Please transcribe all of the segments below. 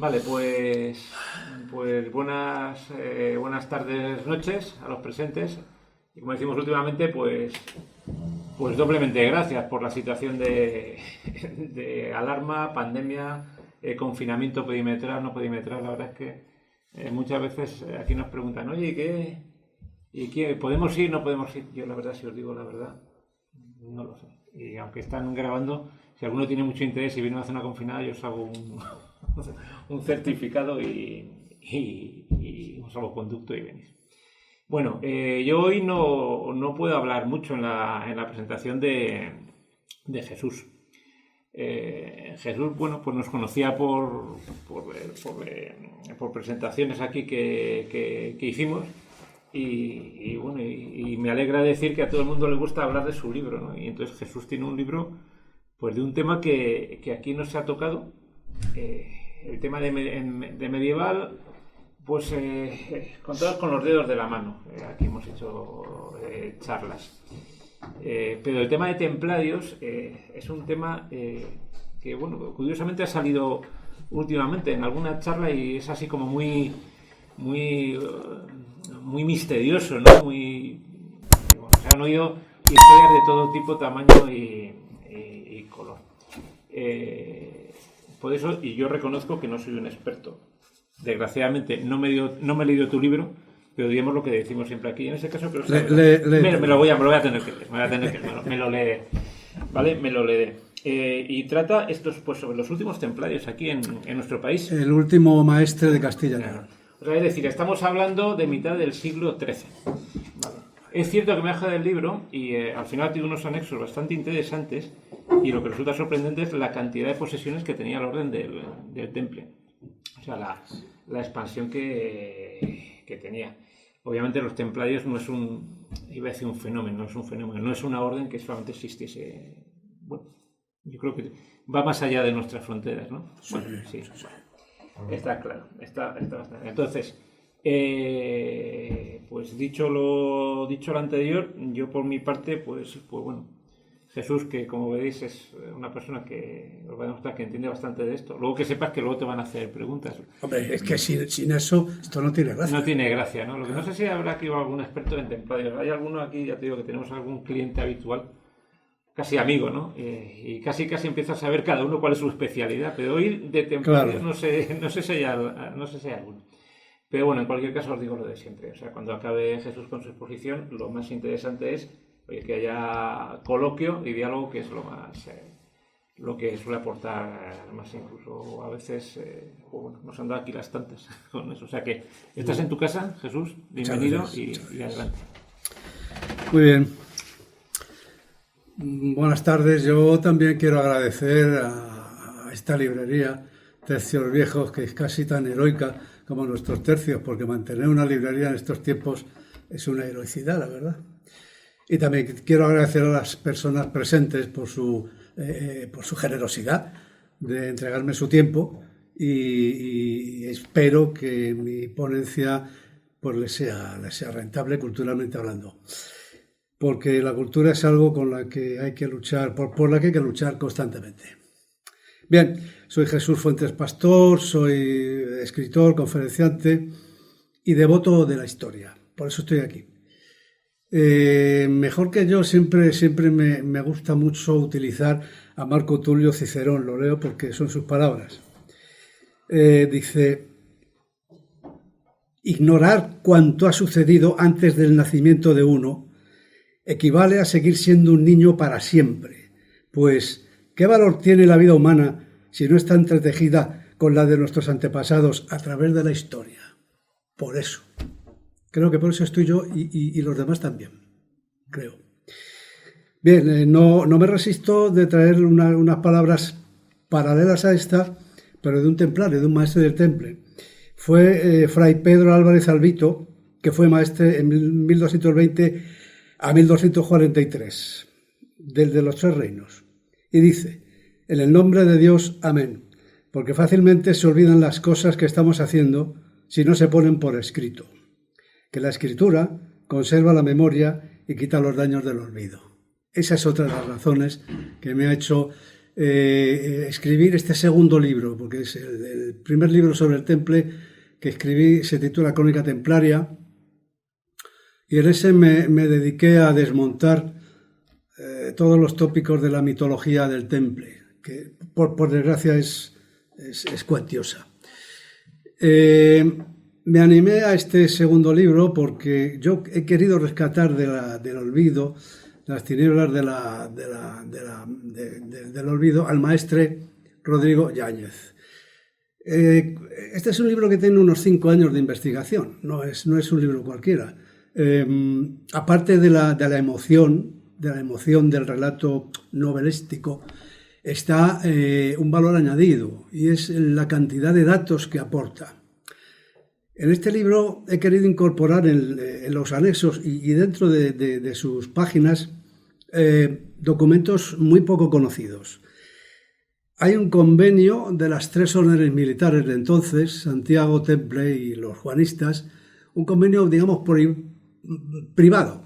Vale, pues buenas tardes, noches a los presentes. Y como decimos últimamente, pues doblemente gracias por la situación de alarma, pandemia, confinamiento perimetral, no perimetral. La verdad es que muchas veces aquí nos preguntan, oye, ¿qué podemos ir, no podemos ir? Yo la verdad, si os digo la verdad, no lo sé. Y aunque están grabando, si alguno tiene mucho interés y viene a una zona confinada, yo os hago un certificado y un salvoconducto y venís. Bueno, yo hoy no puedo hablar mucho en la presentación de Jesús. Jesús, bueno, pues nos conocía por presentaciones aquí que hicimos y me alegra decir que a todo el mundo le gusta hablar de su libro, ¿no? Y entonces Jesús tiene un libro pues de un tema que aquí no se ha tocado, el tema de medieval, pues contados con los dedos de la mano. Aquí hemos hecho charlas. Pero el tema de templarios es un tema que, bueno, curiosamente ha salido últimamente en alguna charla y es así como muy misterioso, ¿no? Se han oído historias de todo tipo, tamaño y color. Por eso, y yo reconozco que no soy un experto. Desgraciadamente no me he leído tu libro, pero digamos lo que decimos siempre aquí. En ese caso creo que me lo voy a tener que leer. Me lo leeré. ¿Vale? Me lo leeré. Y trata estos, pues, sobre los últimos templarios aquí en nuestro país. El último maestre de Castilla y León. O sea, es decir, estamos hablando de mitad del siglo XIII. Vale. Es cierto que me he dejado del libro y al final tiene unos anexos bastante interesantes y lo que resulta sorprendente es la cantidad de posesiones que tenía el orden del Temple. O sea, la expansión que tenía. Obviamente los templarios no es iba a decir un fenómeno, no es una orden que solamente existiese. Bueno, yo creo que va más allá de nuestras fronteras, ¿no? Bueno, sí. Está claro, está bastante. Entonces, pues dicho lo anterior, yo por mi parte, pues bueno, Jesús, que como veis es una persona que os va a demostrar que entiende bastante de esto. Luego que sepas que luego te van a hacer preguntas. Hombre, es que sin eso, esto no tiene gracia. No tiene gracia, ¿no? Lo que no sé si habrá aquí algún experto en templarios. Hay alguno aquí, ya te digo, que tenemos algún cliente habitual, casi amigo, ¿no? Y casi empieza a saber cada uno cuál es su especialidad. Pero hoy de templarios claro. no sé si hay alguno. Pero bueno, en cualquier caso os digo lo de siempre. O sea, cuando acabe Jesús con su exposición, lo más interesante es que haya coloquio y diálogo, que es lo que suele aportar más, incluso a veces bueno, nos han dado aquí las tantas con eso. O sea que estás en tu casa, Jesús, bienvenido y adelante. Muy bien. Buenas tardes. Yo también quiero agradecer a esta librería Tercios Viejos, que es casi tan heroica como nuestros tercios, porque mantener una librería en estos tiempos es una heroicidad, la verdad. Y también quiero agradecer a las personas presentes por su generosidad de entregarme su tiempo y espero que mi ponencia pues les sea rentable culturalmente hablando. Porque la cultura es algo con la que hay que luchar, por la que hay que luchar constantemente. Bien, soy Jesús Fuentes Pastor, soy escritor, conferenciante y devoto de la historia. Por eso estoy aquí. Mejor que yo, siempre me gusta mucho utilizar a Marco Tulio Cicerón, lo leo porque son sus palabras. Dice: ignorar cuanto ha sucedido antes del nacimiento de uno equivale a seguir siendo un niño para siempre, pues ¿qué valor tiene la vida humana si no está entretejida con la de nuestros antepasados a través de la historia? Por eso. Creo que por eso estoy yo y los demás también, creo. Bien, no me resisto de traer unas palabras paralelas a esta, pero de un templario, de un maestre del Temple. Fue Fray Pedro Álvarez Albito, que fue maestre en 1220 a 1243, del de los Tres Reinos. Y dice: en el nombre de Dios, amén, porque fácilmente se olvidan las cosas que estamos haciendo si no se ponen por escrito. Que la escritura conserva la memoria y quita los daños del olvido. Esa es otra de las razones que me ha hecho escribir este segundo libro, porque es el primer libro sobre el temple que escribí, se titula Crónica Templaria, y en ese me dediqué a desmontar todos los tópicos de la mitología del temple, que por desgracia es cuantiosa. Me animé a este segundo libro porque yo he querido rescatar del olvido, de las tinieblas del olvido, al maestre Rodrigo Yáñez. Este es un libro que tiene unos 5 años de investigación, no es un libro cualquiera. Aparte de la emoción del relato novelístico, está un valor añadido, y es la cantidad de datos que aporta. En este libro he querido incorporar en los anexos y dentro de sus páginas documentos muy poco conocidos. Hay un convenio de las 3 órdenes militares de entonces, Santiago, Temple y los juanistas, un convenio, digamos, privado.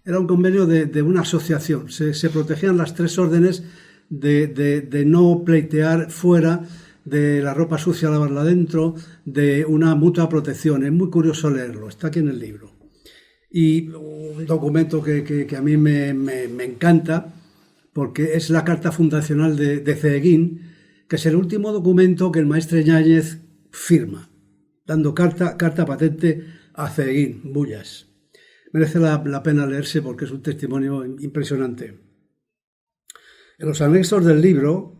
Era un convenio de una asociación. Se protegían las 3 órdenes de no pleitear fuera, de la ropa sucia lavarla dentro, de una mutua protección. Es muy curioso leerlo, está aquí en el libro. Y un documento que a mí me encanta, porque es la carta fundacional de Ceguín, que es el último documento que el maestre Yáñez firma, dando carta patente a Ceguín, Bullas. Merece la pena leerse porque es un testimonio impresionante. En los anexos del libro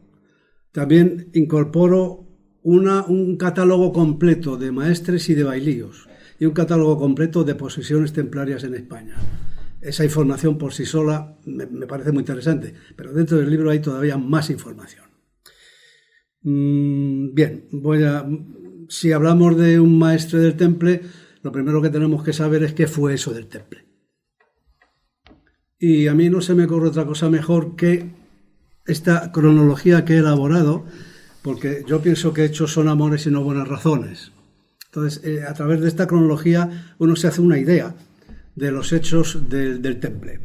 también incorporo un catálogo completo de maestres y de bailíos y un catálogo completo de posesiones templarias en España. Esa información por sí sola me parece muy interesante, pero dentro del libro hay todavía más información. Bien, si hablamos de un maestre del temple, lo primero que tenemos que saber es qué fue eso del temple. Y a mí no se me ocurre otra cosa mejor que esta cronología que he elaborado, porque yo pienso que hechos son amores y no buenas razones. Entonces, a través de esta cronología uno se hace una idea de los hechos del temple.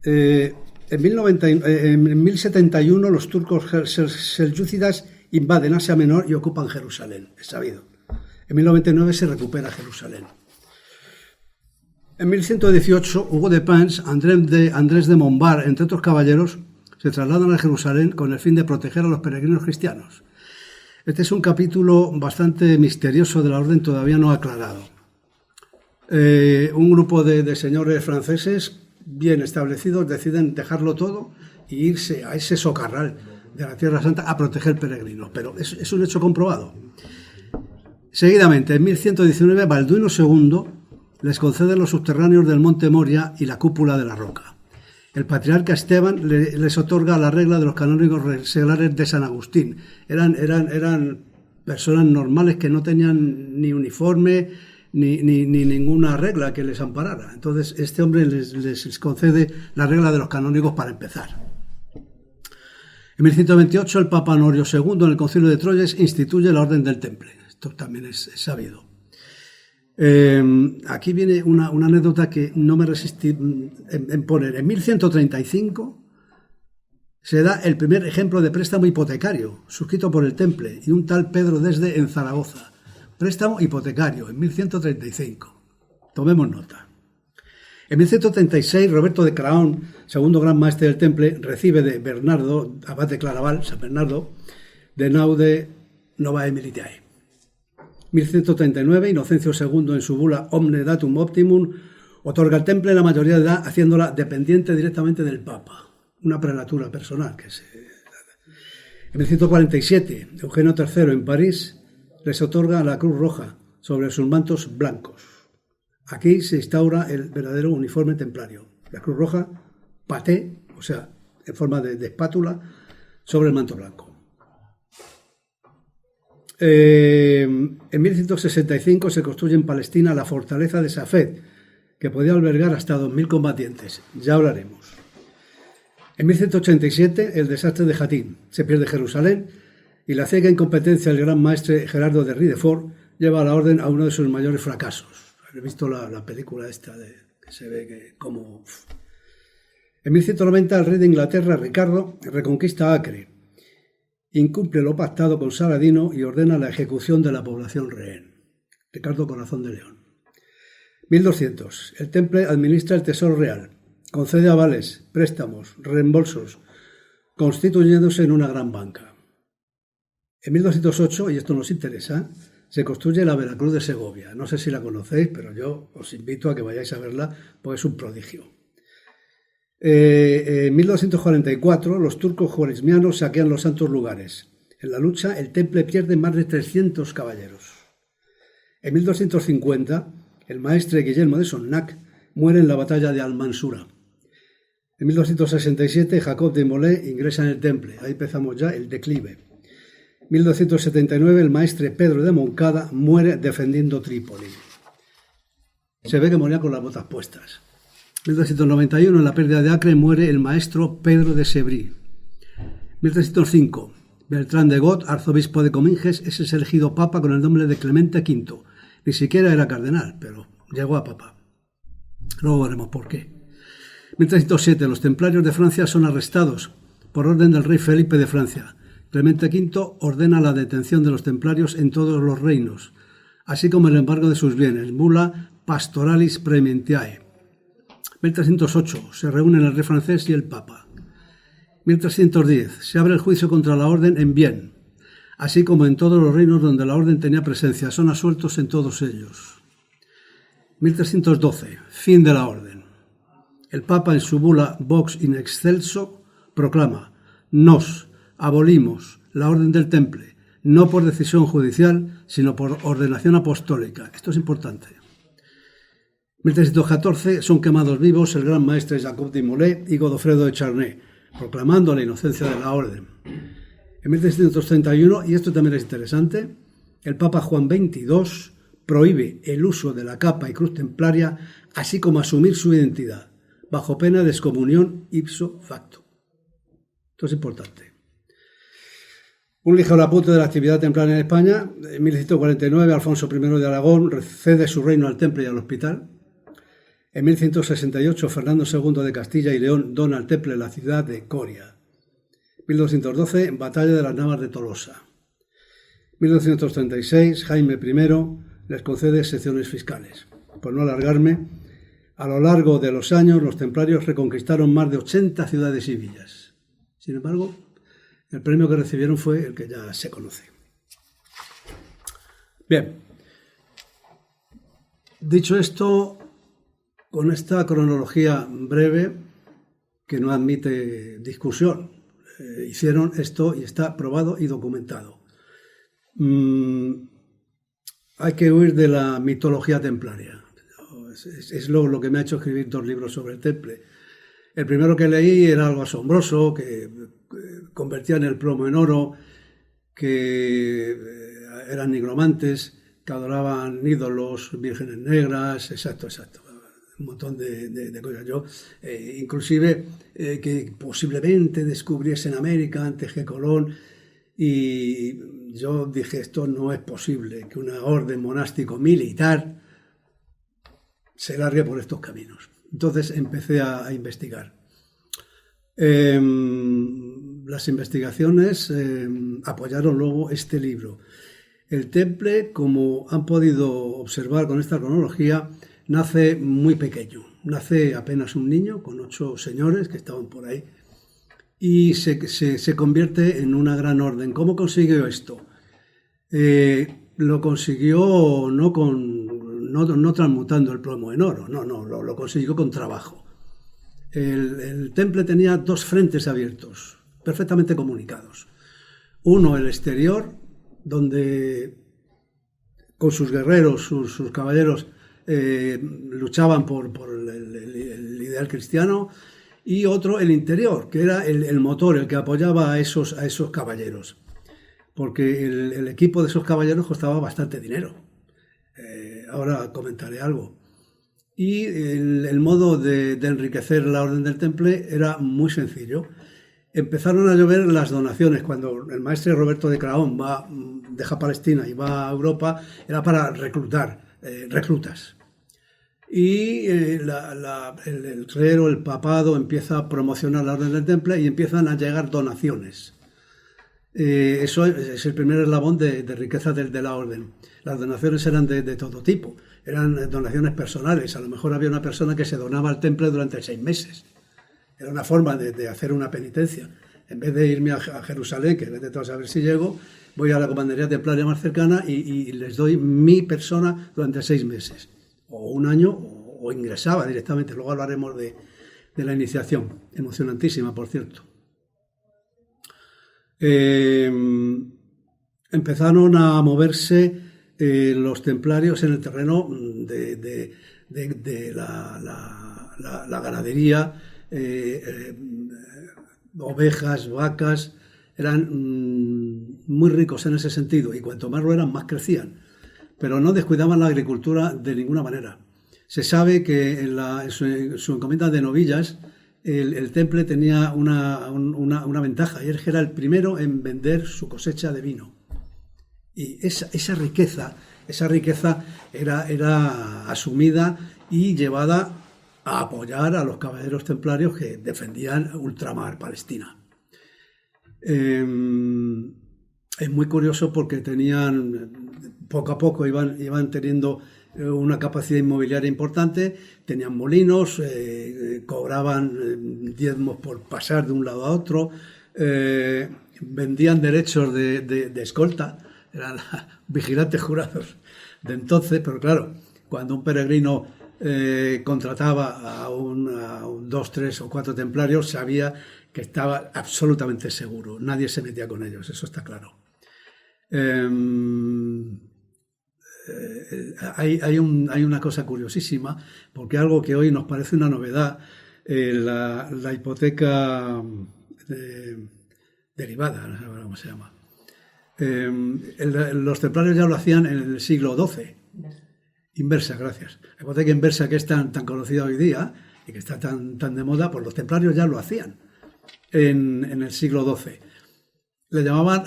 En 1071 los turcos selyúcidas invaden Asia Menor y ocupan Jerusalén, es sabido. En 1099 se recupera Jerusalén. En 1118, Hugo de Pins, Andrés de Montbar, entre otros caballeros, se trasladan a Jerusalén con el fin de proteger a los peregrinos cristianos. Este es un capítulo bastante misterioso de la orden todavía no aclarado. Un grupo de señores franceses bien establecidos deciden dejarlo todo e irse a ese socarral de la Tierra Santa a proteger peregrinos, pero es un hecho comprobado. Seguidamente, en 1119, Balduino II les concede los subterráneos del Monte Moria y la cúpula de la roca. El patriarca Esteban les otorga la regla de los canónigos seglares de San Agustín. Eran personas normales que no tenían ni uniforme ni ninguna regla que les amparara. Entonces, este hombre les concede la regla de los canónigos para empezar. En 1128, el Papa Honorio II, en el Concilio de Troyes, instituye la Orden del Temple. Esto también es sabido. Aquí viene una anécdota que no me resistí en poner. En 1135 se da el primer ejemplo de préstamo hipotecario, suscrito por el Temple y un tal Pedro Desde en Zaragoza. Préstamo hipotecario, en 1135. Tomemos nota. En 1136, Roberto de Craón, segundo gran maestre del Temple, recibe de Bernardo, abate Claraval, San Bernardo, de Naude Novae Militiae. 1139, Inocencio II, en su bula Omne Datum Optimum, otorga al Temple la mayoría de edad, haciéndola dependiente directamente del Papa. Una prelatura personal. En 1147, Eugenio III, en París, les otorga la Cruz Roja sobre sus mantos blancos. Aquí se instaura el verdadero uniforme templario. La Cruz Roja, paté, o sea, en forma de espátula, sobre el manto blanco. En 1165 se construye en Palestina la fortaleza de Safed, que podía albergar hasta 2.000 combatientes. Ya hablaremos. En 1187, el desastre de Jatín. Se pierde Jerusalén y la ciega incompetencia del gran maestre Gerardo de Ridefort lleva a la orden a uno de sus mayores fracasos. He visto la película esta que se ve que como... En 1190 el rey de Inglaterra, Ricardo, reconquista Acre, incumple lo pactado con Saladino y ordena la ejecución de la población rehén. Ricardo Corazón de León. 1200. El Temple administra el Tesoro Real, concede avales, préstamos, reembolsos, constituyéndose en una gran banca. En 1208, y esto nos interesa, se construye la Veracruz de Segovia. No sé si la conocéis, pero yo os invito a que vayáis a verla, porque es un prodigio. En 1244, los turcos juarismianos saquean los santos lugares. En la lucha, el Temple pierde más de 300 caballeros. En 1250, el maestre Guillermo de Sonnac muere en la batalla de Almansura. En 1267, Jacob de Molay ingresa en el Temple. Ahí empezamos ya el declive. 1279, el maestre Pedro de Moncada muere defendiendo Trípoli. Se ve que moría con las botas puestas. 1291, en la pérdida de Acre, muere el maestro Pedro de Sebrí. 1305, Beltrán de Got, arzobispo de Cominges, es elegido papa con el nombre de Clemente V. Ni siquiera era cardenal, pero llegó a papa. Luego veremos por qué. 1307, los templarios de Francia son arrestados por orden del rey Felipe de Francia. Clemente V ordena la detención de los templarios en todos los reinos, así como el embargo de sus bienes, bula Pastoralis Praementiae. 1308, se reúnen el rey francés y el papa. 1310, se abre el juicio contra la orden en Vienne, así como en todos los reinos donde la orden tenía presencia, son absueltos en todos ellos. 1312, fin de la orden. El papa en su bula Vox in excelso proclama: nos abolimos la orden del Temple, no por decisión judicial, sino por ordenación apostólica. Esto es importante. 1314 son quemados vivos el gran maestre Jacob de Molay y Godofredo de Charnay, proclamando la inocencia de la orden. En 1331, y esto también es interesante, el Papa Juan XXII prohíbe el uso de la capa y cruz templaria, así como asumir su identidad, bajo pena de excomunión ipso facto. Esto es importante. Un ligero apunte de la actividad templaria en España. En 1149, Alfonso I de Aragón cede su reino al Temple y al hospital. En 1168, Fernando II de Castilla y León dona al Temple la ciudad de Coria. 1212, Batalla de las Navas de Tolosa. 1236, Jaime I les concede secciones fiscales. Por no alargarme, a lo largo de los años los templarios reconquistaron más de 80 ciudades y villas. Sin embargo, el premio que recibieron fue el que ya se conoce. Bien, dicho esto, con esta cronología breve que no admite discusión, hicieron esto y está probado y documentado. Hay que huir de la mitología templaria. Es lo que me ha hecho escribir 2 libros sobre el Temple. El primero que leí era algo asombroso, que convertían el plomo en oro, que eran nigromantes, que adoraban ídolos, vírgenes negras, exacto. Un montón de cosas. Yo, inclusive, que posiblemente descubriesen América antes que Colón, y yo dije, esto no es posible, que una orden monástico-militar se largue por estos caminos. Entonces empecé a investigar. Las investigaciones apoyaron luego este libro. El Temple, como han podido observar con esta cronología, nace muy pequeño. Nace apenas un niño con 8 señores que estaban por ahí y se convierte en una gran orden. ¿Cómo consiguió esto? Lo consiguió no transmutando el plomo en oro, lo consiguió con trabajo. El Temple tenía 2 frentes abiertos, perfectamente comunicados. Uno, el exterior, donde con sus guerreros, sus caballeros, luchaban por el ideal cristiano, y otro, el interior, que era el motor, el que apoyaba a esos caballeros, porque el equipo de esos caballeros costaba bastante dinero. Ahora comentaré algo. Y el modo de enriquecer la Orden del Temple era muy sencillo. Empezaron a llover las donaciones. Cuando el maestre Roberto de Craón deja Palestina y va a Europa, era para reclutar reclutas. y el clero, el papado, empieza a promocionar la Orden del Temple y empiezan a llegar donaciones. Eso es el primer eslabón de riqueza de la orden. Las donaciones eran de todo tipo, eran donaciones personales. A lo mejor había una persona que se donaba al temple durante 6 meses. Era una forma de hacer una penitencia. En vez de irme a Jerusalén, que vete a saber si llego, voy a la comandería templaria más cercana y les doy mi persona durante 6 meses, o un año, o ingresaba directamente. Luego hablaremos de la iniciación, emocionantísima, por cierto. Empezaron a moverse los templarios en el terreno de la ganadería, ovejas, vacas. Eran muy ricos en ese sentido, y cuanto más lo eran, más crecían, pero no descuidaban la agricultura de ninguna manera. Se sabe que en su encomienda de novillas, el temple tenía una ventaja, y es que era el primero en vender su cosecha de vino. Y esa riqueza era asumida y llevada a apoyar a los caballeros templarios que defendían ultramar, Palestina. Es muy curioso porque poco a poco iban teniendo una capacidad inmobiliaria importante, tenían molinos, cobraban diezmos por pasar de un lado a otro, vendían derechos de escolta, eran vigilantes jurados de entonces. Pero claro, cuando un peregrino contrataba a 2, 3 o 4 templarios, sabía que estaba absolutamente seguro, nadie se metía con ellos, eso está claro. Hay una cosa curiosísima, porque algo que hoy nos parece una novedad, la hipoteca derivada, no sé cómo se llama. Los templarios ya lo hacían en el siglo XII. Inversa, gracias. La hipoteca inversa, que es tan conocida hoy día y que está tan de moda, pues los templarios ya lo hacían en el siglo XII. Le llamaban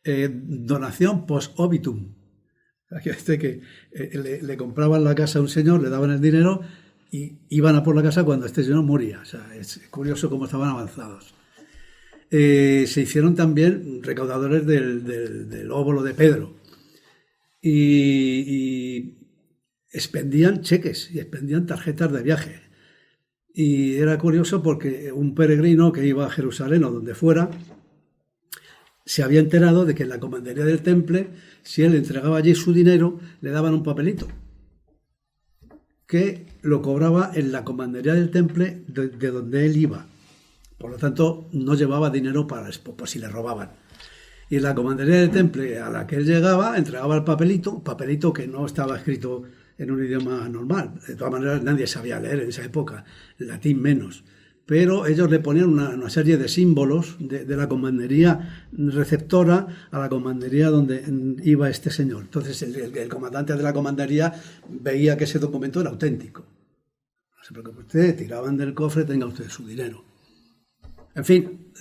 donación post obitum. Que le compraban la casa a un señor, le daban el dinero y iban a por la casa cuando este señor moría. O sea, es curioso cómo estaban avanzados. Se hicieron también recaudadores del óbolo de Pedro y expendían cheques y expendían tarjetas de viaje. Y era curioso porque un peregrino que iba a Jerusalén o donde fuera se había enterado de que en la comandería del temple, si él entregaba allí su dinero, le daban un papelito que lo cobraba en la comandería del temple de donde él iba. Por lo tanto, no llevaba dinero por si le robaban. Y en la comandería del temple a la que él llegaba, entregaba el papelito que no estaba escrito en un idioma normal. De todas maneras, nadie sabía leer en esa época, latín menos. Pero ellos le ponían una serie de símbolos de la comandería receptora a la comandería donde iba este señor. Entonces el comandante de la comandería veía que ese documento era auténtico. No se preocupe usted, tiraban del cofre, tenga usted su dinero. En fin,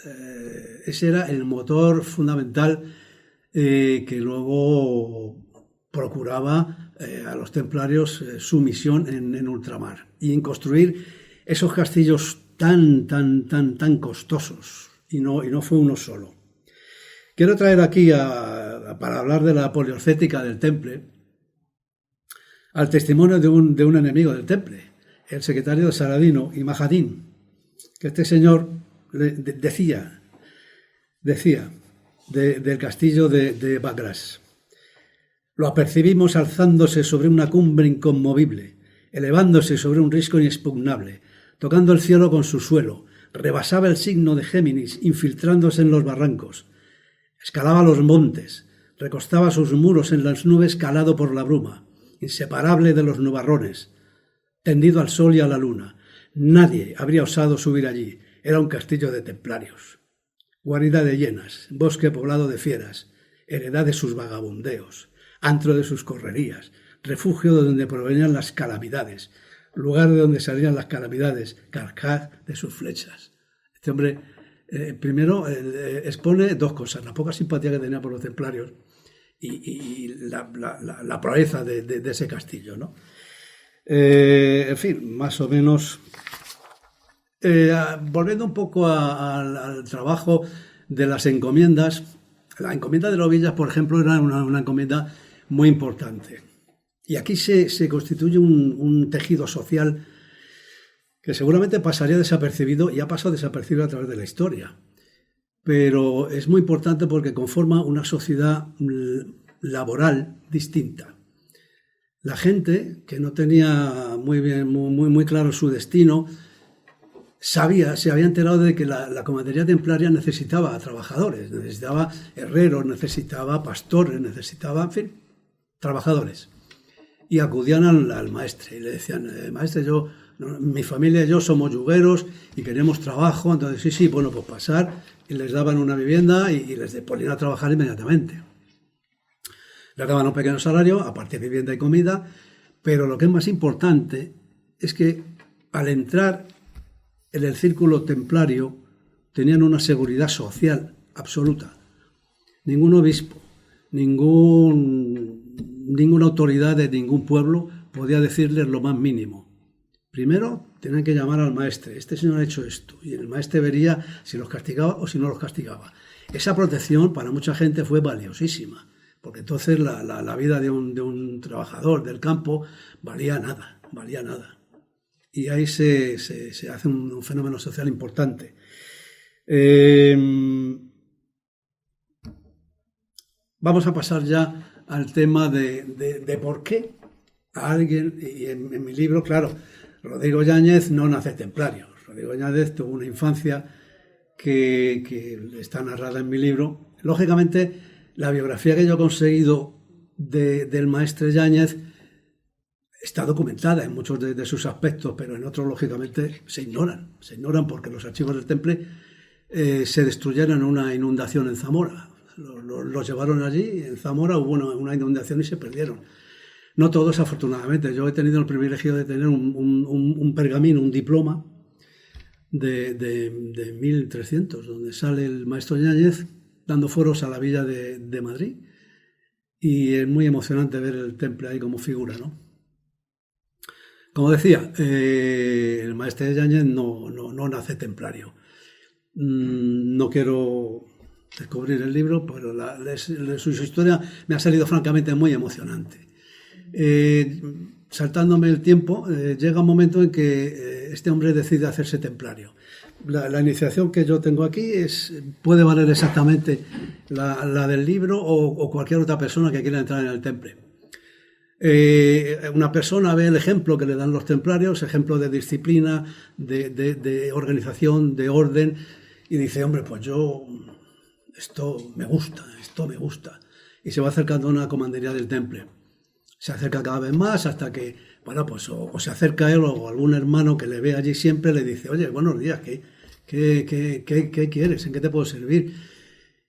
ese era el motor fundamental que luego procuraba a los templarios su misión en ultramar y en construir esos castillos tan costosos, y no fue uno solo. Quiero traer aquí, para hablar de la poliorcética del temple, al testimonio de un enemigo del temple, el secretario de Saladino y Majadín, que este señor decía del castillo de Bagras: lo apercibimos alzándose sobre una cumbre inconmovible, elevándose sobre un risco inexpugnable, tocando el cielo con su suelo, rebasaba el signo de Géminis, infiltrándose en los barrancos, escalaba los montes, recostaba sus muros en las nubes calado por la bruma, inseparable de los nubarrones, tendido al sol y a la luna. Nadie habría osado subir allí, era un castillo de templarios. Guarida de hienas, bosque poblado de fieras, heredad de sus vagabundeos, antro de sus correrías, refugio de donde provenían las calamidades, lugar de donde salían las calamidades, carcaj de sus flechas. Este hombre, primero, expone dos cosas: la poca simpatía que tenía por los templarios y la proeza de ese castillo, ¿no? En fin, más o menos. Volviendo un poco al trabajo de las encomiendas, la encomienda de Lobillas, por ejemplo, era una encomienda muy importante. Y aquí se constituye un tejido social que seguramente pasaría desapercibido y ha pasado desapercibido a través de la historia. Pero es muy importante porque conforma una sociedad laboral distinta. La gente que no tenía muy claro su destino, se había enterado de que la comandería templaria necesitaba trabajadores, necesitaba herreros, necesitaba pastores, necesitaba, en fin, trabajadores. Y acudían al maestre y le decían, maestre, mi familia y yo somos yugueros y queremos trabajo. Entonces, sí, bueno, pues pasar, y les daban una vivienda y les ponían a trabajar inmediatamente. Les daban un pequeño salario, aparte de vivienda y comida, pero lo que es más importante es que al entrar en el círculo templario tenían una seguridad social absoluta. Ningún obispo, ninguna autoridad de ningún pueblo podía decirles lo más mínimo. Primero tenían que llamar al maestre. Este señor ha hecho esto. Y el maestre vería si los castigaba o si no los castigaba. Esa protección para mucha gente fue valiosísima, porque entonces la vida de un trabajador del campo valía nada. Y ahí se hace un fenómeno social importante. Vamos a pasar ya al tema de por qué a alguien, y en mi libro, claro, Rodrigo Yáñez no nace templario. Rodrigo Yáñez tuvo una infancia que está narrada en mi libro. Lógicamente, la biografía que yo he conseguido del maestre Yáñez está documentada en muchos de sus aspectos, pero en otros, lógicamente, se ignoran porque los archivos del Temple se destruyeron en una inundación en Zamora. Los llevaron allí, en Zamora hubo una inundación y se perdieron. No todos, afortunadamente. Yo he tenido el privilegio de tener un pergamino, un diploma de 1300, donde sale el maestro Yáñez dando foros a la villa de Madrid. Y es muy emocionante ver el Temple ahí como figura, ¿no? Como decía, el maestre Yáñez no nace templario. No quiero descubrir el libro, pero su historia me ha salido francamente muy emocionante. Saltándome el tiempo, llega un momento en que este hombre decide hacerse templario. La iniciación que yo tengo aquí puede valer exactamente la del libro o cualquier otra persona que quiera entrar en el Temple. Una persona ve el ejemplo que le dan los templarios, ejemplo de disciplina, de organización, de orden, y dice, hombre, pues esto me gusta. Y se va acercando a una comandería del Temple. Se acerca cada vez más hasta que, bueno, pues o se acerca él o algún hermano que le ve allí siempre, le dice, oye, buenos días, ¿qué quieres? ¿En qué te puedo servir?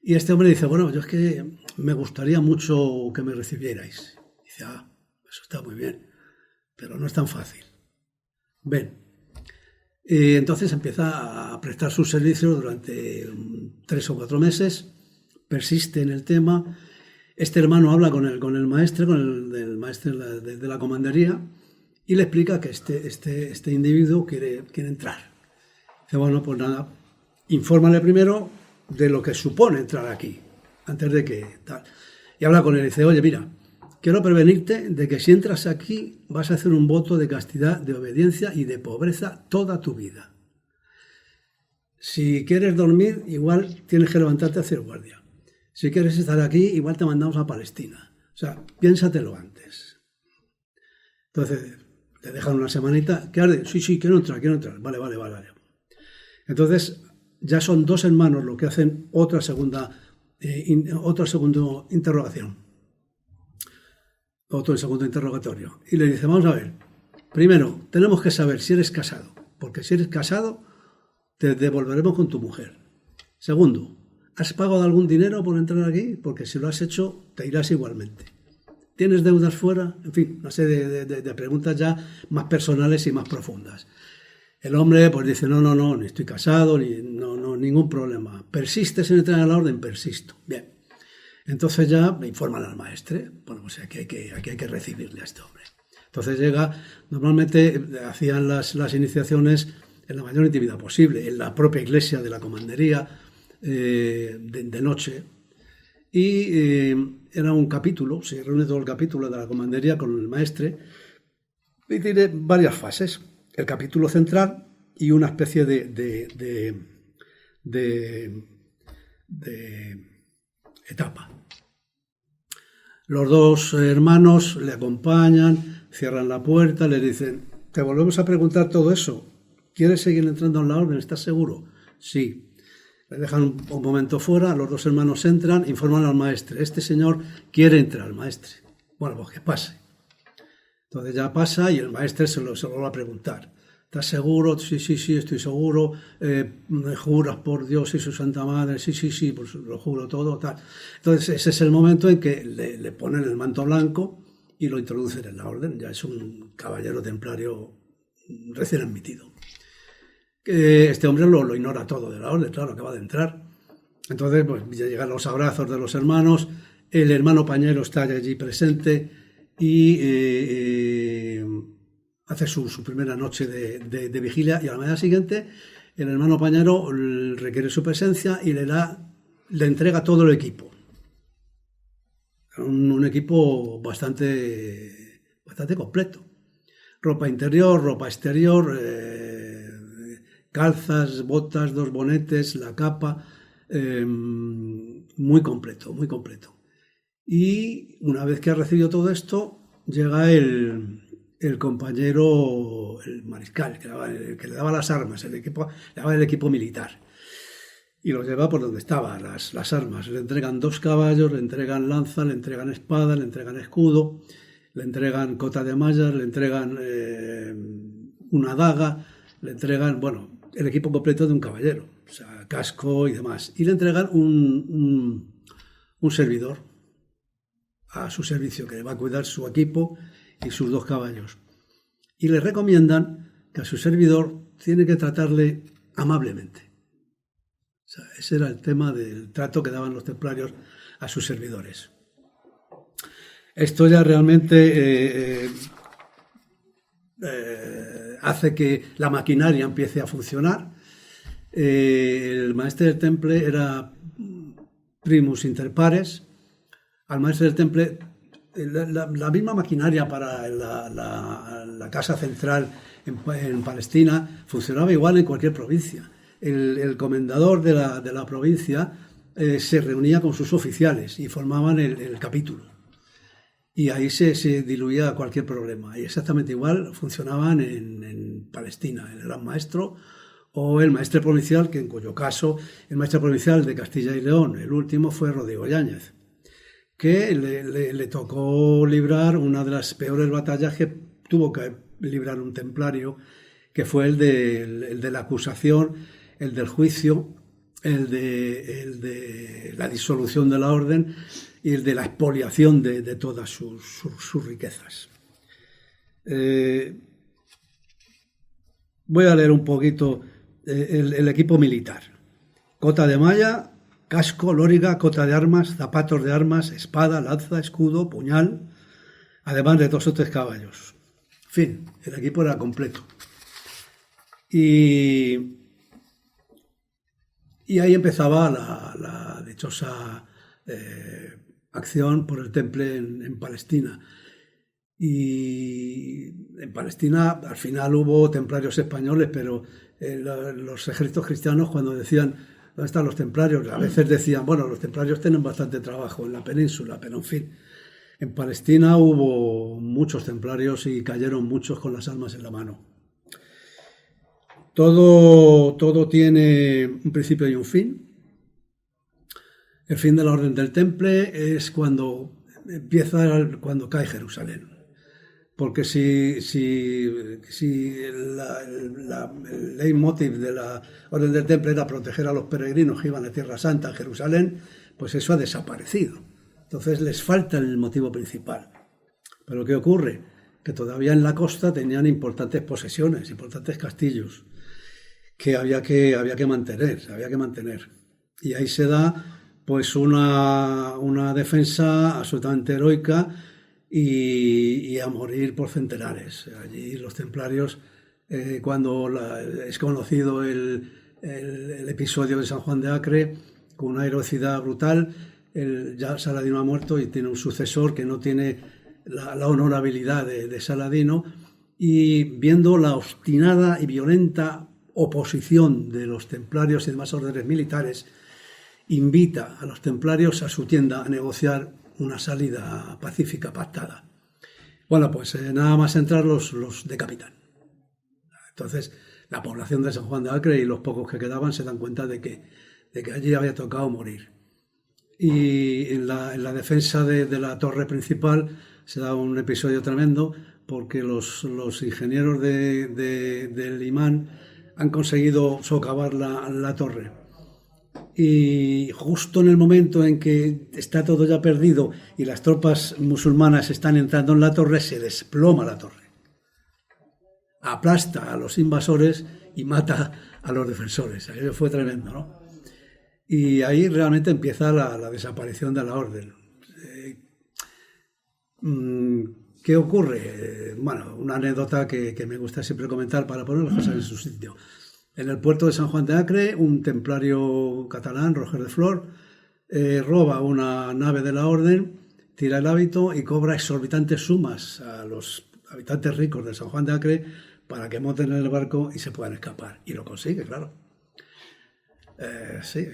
Y este hombre dice, bueno, yo es que me gustaría mucho que me recibierais. Y dice, eso está muy bien, pero no es tan fácil. Ven. Y entonces empieza a prestar sus servicios durante 3 o 4 meses, persiste en el tema. Este hermano habla con el maestre, el maestre de la comandería, y le explica que este individuo quiere entrar. Dice, bueno, pues nada, infórmale primero de lo que supone entrar aquí, antes de que tal. Y habla con él y dice, oye, mira, quiero prevenirte de que si entras aquí vas a hacer un voto de castidad, de obediencia y de pobreza toda tu vida. Si quieres dormir, igual tienes que levantarte a hacer guardia. Si quieres estar aquí, igual te mandamos a Palestina. O sea, piénsatelo antes. Entonces, te dejan una semanita. ¿Qué arde? Sí, quiero entrar. Vale. Entonces, ya son 2 hermanos los que hacen otra segunda interrogación. Otro segundo interrogatorio. Y le dice, vamos a ver. Primero, tenemos que saber si eres casado. Porque si eres casado, te devolveremos con tu mujer. Segundo, ¿has pagado algún dinero por entrar aquí? Porque si lo has hecho, te irás igualmente. ¿Tienes deudas fuera? En fin, una serie de preguntas ya más personales y más profundas. El hombre pues dice, no, ni estoy casado, ningún problema. ¿Persistes en entrar en la orden? Persisto. Bien. Entonces ya me informan al maestre. Bueno, pues aquí hay que recibirle a este hombre. Entonces normalmente hacían las iniciaciones en la mayor intimidad posible, en la propia iglesia de la comandería, de noche. Y era un capítulo, se reúne todo el capítulo de la comandería con el maestre, y tiene varias fases. El capítulo central y una especie de etapa. Los dos hermanos le acompañan, cierran la puerta, le dicen: te volvemos a preguntar todo eso. ¿Quieres seguir entrando en la orden? ¿Estás seguro? Sí. Le dejan un momento fuera, los dos hermanos entran, informan al maestre: este señor quiere entrar, maestre. Bueno, pues que pase. Entonces ya pasa y el maestre se lo va a preguntar: ¿estás seguro? Sí, estoy seguro. ¿Me juras por Dios y su Santa Madre? Sí, pues lo juro todo, tal. Entonces ese es el momento en que le ponen el manto blanco y lo introducen en la orden. Ya es un caballero templario recién admitido. Este hombre lo ignora todo de la orden, claro, acaba de entrar. Entonces pues ya llegan los abrazos de los hermanos, el hermano Pañero está allí presente y hace su primera noche de vigilia, y a la mañana siguiente el hermano Pañero requiere su presencia y le entrega todo el equipo. Un equipo bastante completo. Ropa interior, ropa exterior, calzas, botas, 2 bonetes, la capa, muy completo, muy completo. Y una vez que ha recibido todo esto, llega el compañero, el mariscal, que le daba las armas, le daba el equipo militar. Y lo lleva por donde estaban las armas. Le entregan 2 caballos, le entregan lanza, le entregan espada, le entregan escudo, le entregan cota de mallas, le entregan una daga, le entregan, el equipo completo de un caballero, o sea, casco y demás. Y le entregan un servidor a su servicio, que le va a cuidar su equipo y sus 2 caballos. Y le recomiendan que a su servidor tiene que tratarle amablemente. O sea, ese era el tema del trato que daban los templarios a sus servidores. Esto ya realmente hace que la maquinaria empiece a funcionar. El maestre del temple era primus inter pares. Al maestre del temple, la misma maquinaria para la casa central en Palestina funcionaba igual en cualquier provincia. El comendador de la provincia se reunía con sus oficiales y formaban el capítulo. Y ahí se diluía cualquier problema. Y exactamente igual funcionaban en Palestina, el gran maestro o el maestre provincial, que en cuyo caso el maestre provincial de Castilla y León, el último, fue Rodrigo Yáñez, que le tocó librar una de las peores batallas que tuvo que librar un templario, que fue el de la acusación, el del juicio, el de la disolución de la orden y el de la expoliación de todas sus riquezas. Voy a leer un poquito el equipo militar. Cota de malla, casco, loriga, cota de armas, zapatos de armas, espada, lanza, escudo, puñal, además de 2 o 3 caballos. En fin, el equipo era completo. Y ahí empezaba la dichosa acción por el temple en Palestina. Y en Palestina al final hubo templarios españoles, pero los ejércitos cristianos, cuando decían ¿dónde están los templarios?, a veces decían, los templarios tienen bastante trabajo en la península, pero en fin, en Palestina hubo muchos templarios y cayeron muchos con las armas en la mano. Todo tiene un principio y un fin. El fin de la Orden del Temple es cuando cae Jerusalén. Porque si el leitmotiv de la Orden del Temple era proteger a los peregrinos que iban a Tierra Santa, a Jerusalén, pues eso ha desaparecido. Entonces les falta el motivo principal. Pero ¿qué ocurre? Que todavía en la costa tenían importantes posesiones, importantes castillos, que había que mantener. Y ahí se da pues una defensa absolutamente heroica y a morir por centenares. Allí los templarios, cuando es conocido el episodio de San Juan de Acre, con una heroicidad brutal, ya Saladino ha muerto y tiene un sucesor que no tiene la honorabilidad de Saladino, y viendo la obstinada y violenta oposición de los templarios y demás órdenes militares, invita a los templarios a su tienda a negociar una salida pacífica pactada. Bueno, pues nada más entrar los decapitan. Entonces la población de San Juan de Acre y los pocos que quedaban se dan cuenta de que allí había tocado morir. Y en la defensa de la torre principal se da un episodio tremendo, porque los ingenieros del imán han conseguido socavar la torre. Y justo en el momento en que está todo ya perdido y las tropas musulmanas están entrando en la torre, se desploma la torre. Aplasta a los invasores y mata a los defensores. Aquello fue tremendo, ¿no? Y ahí realmente empieza la desaparición de la orden. ¿Qué ocurre? Bueno, una anécdota que me gusta siempre comentar para poner las cosas en su sitio. En el puerto de San Juan de Acre, un templario catalán, Roger de Flor, roba una nave de la orden, tira el hábito y cobra exorbitantes sumas a los habitantes ricos de San Juan de Acre para que monten en el barco y se puedan escapar. Y lo consigue, claro. Sí,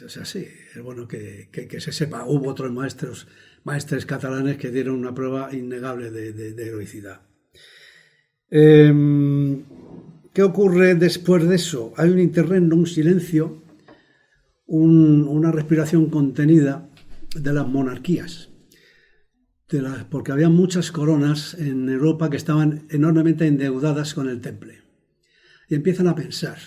es así. Es bueno que se sepa. Hubo otros maestres catalanes que dieron una prueba innegable de heroicidad. ¿Qué ocurre después de eso? Hay un interregno, un silencio, una respiración contenida de las monarquías, porque había muchas coronas en Europa que estaban enormemente endeudadas con el temple. Y empiezan a pensar,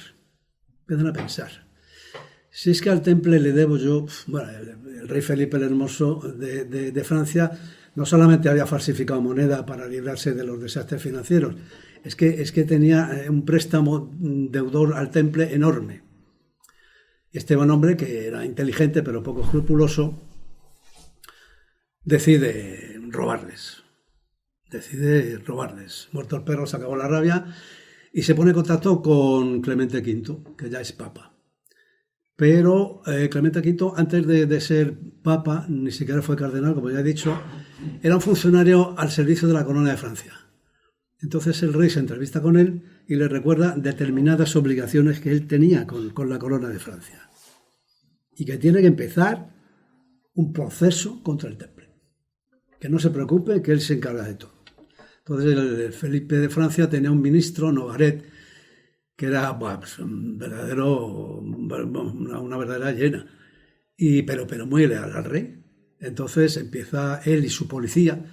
si es que al temple le debo yo, bueno, el rey Felipe el Hermoso de Francia no solamente había falsificado moneda para librarse de los desastres financieros, es que tenía un préstamo deudor al temple enorme. Este buen hombre, que era inteligente pero poco escrupuloso, decide robarles. Muerto el perro, se acabó la rabia y se pone en contacto con Clemente V, que ya es papa. Pero Clemente V, antes de ser papa, ni siquiera fue cardenal, como ya he dicho, era un funcionario al servicio de la corona de Francia. Entonces el rey se entrevista con él y le recuerda determinadas obligaciones que él tenía con la corona de Francia. Y que tiene que empezar un proceso contra el temple. Que no se preocupe, que él se encarga de todo. Entonces el Felipe de Francia tenía un ministro, Nogaret, que era pues, una verdadera hiena, pero muy leal al rey. Entonces empieza él y su policía,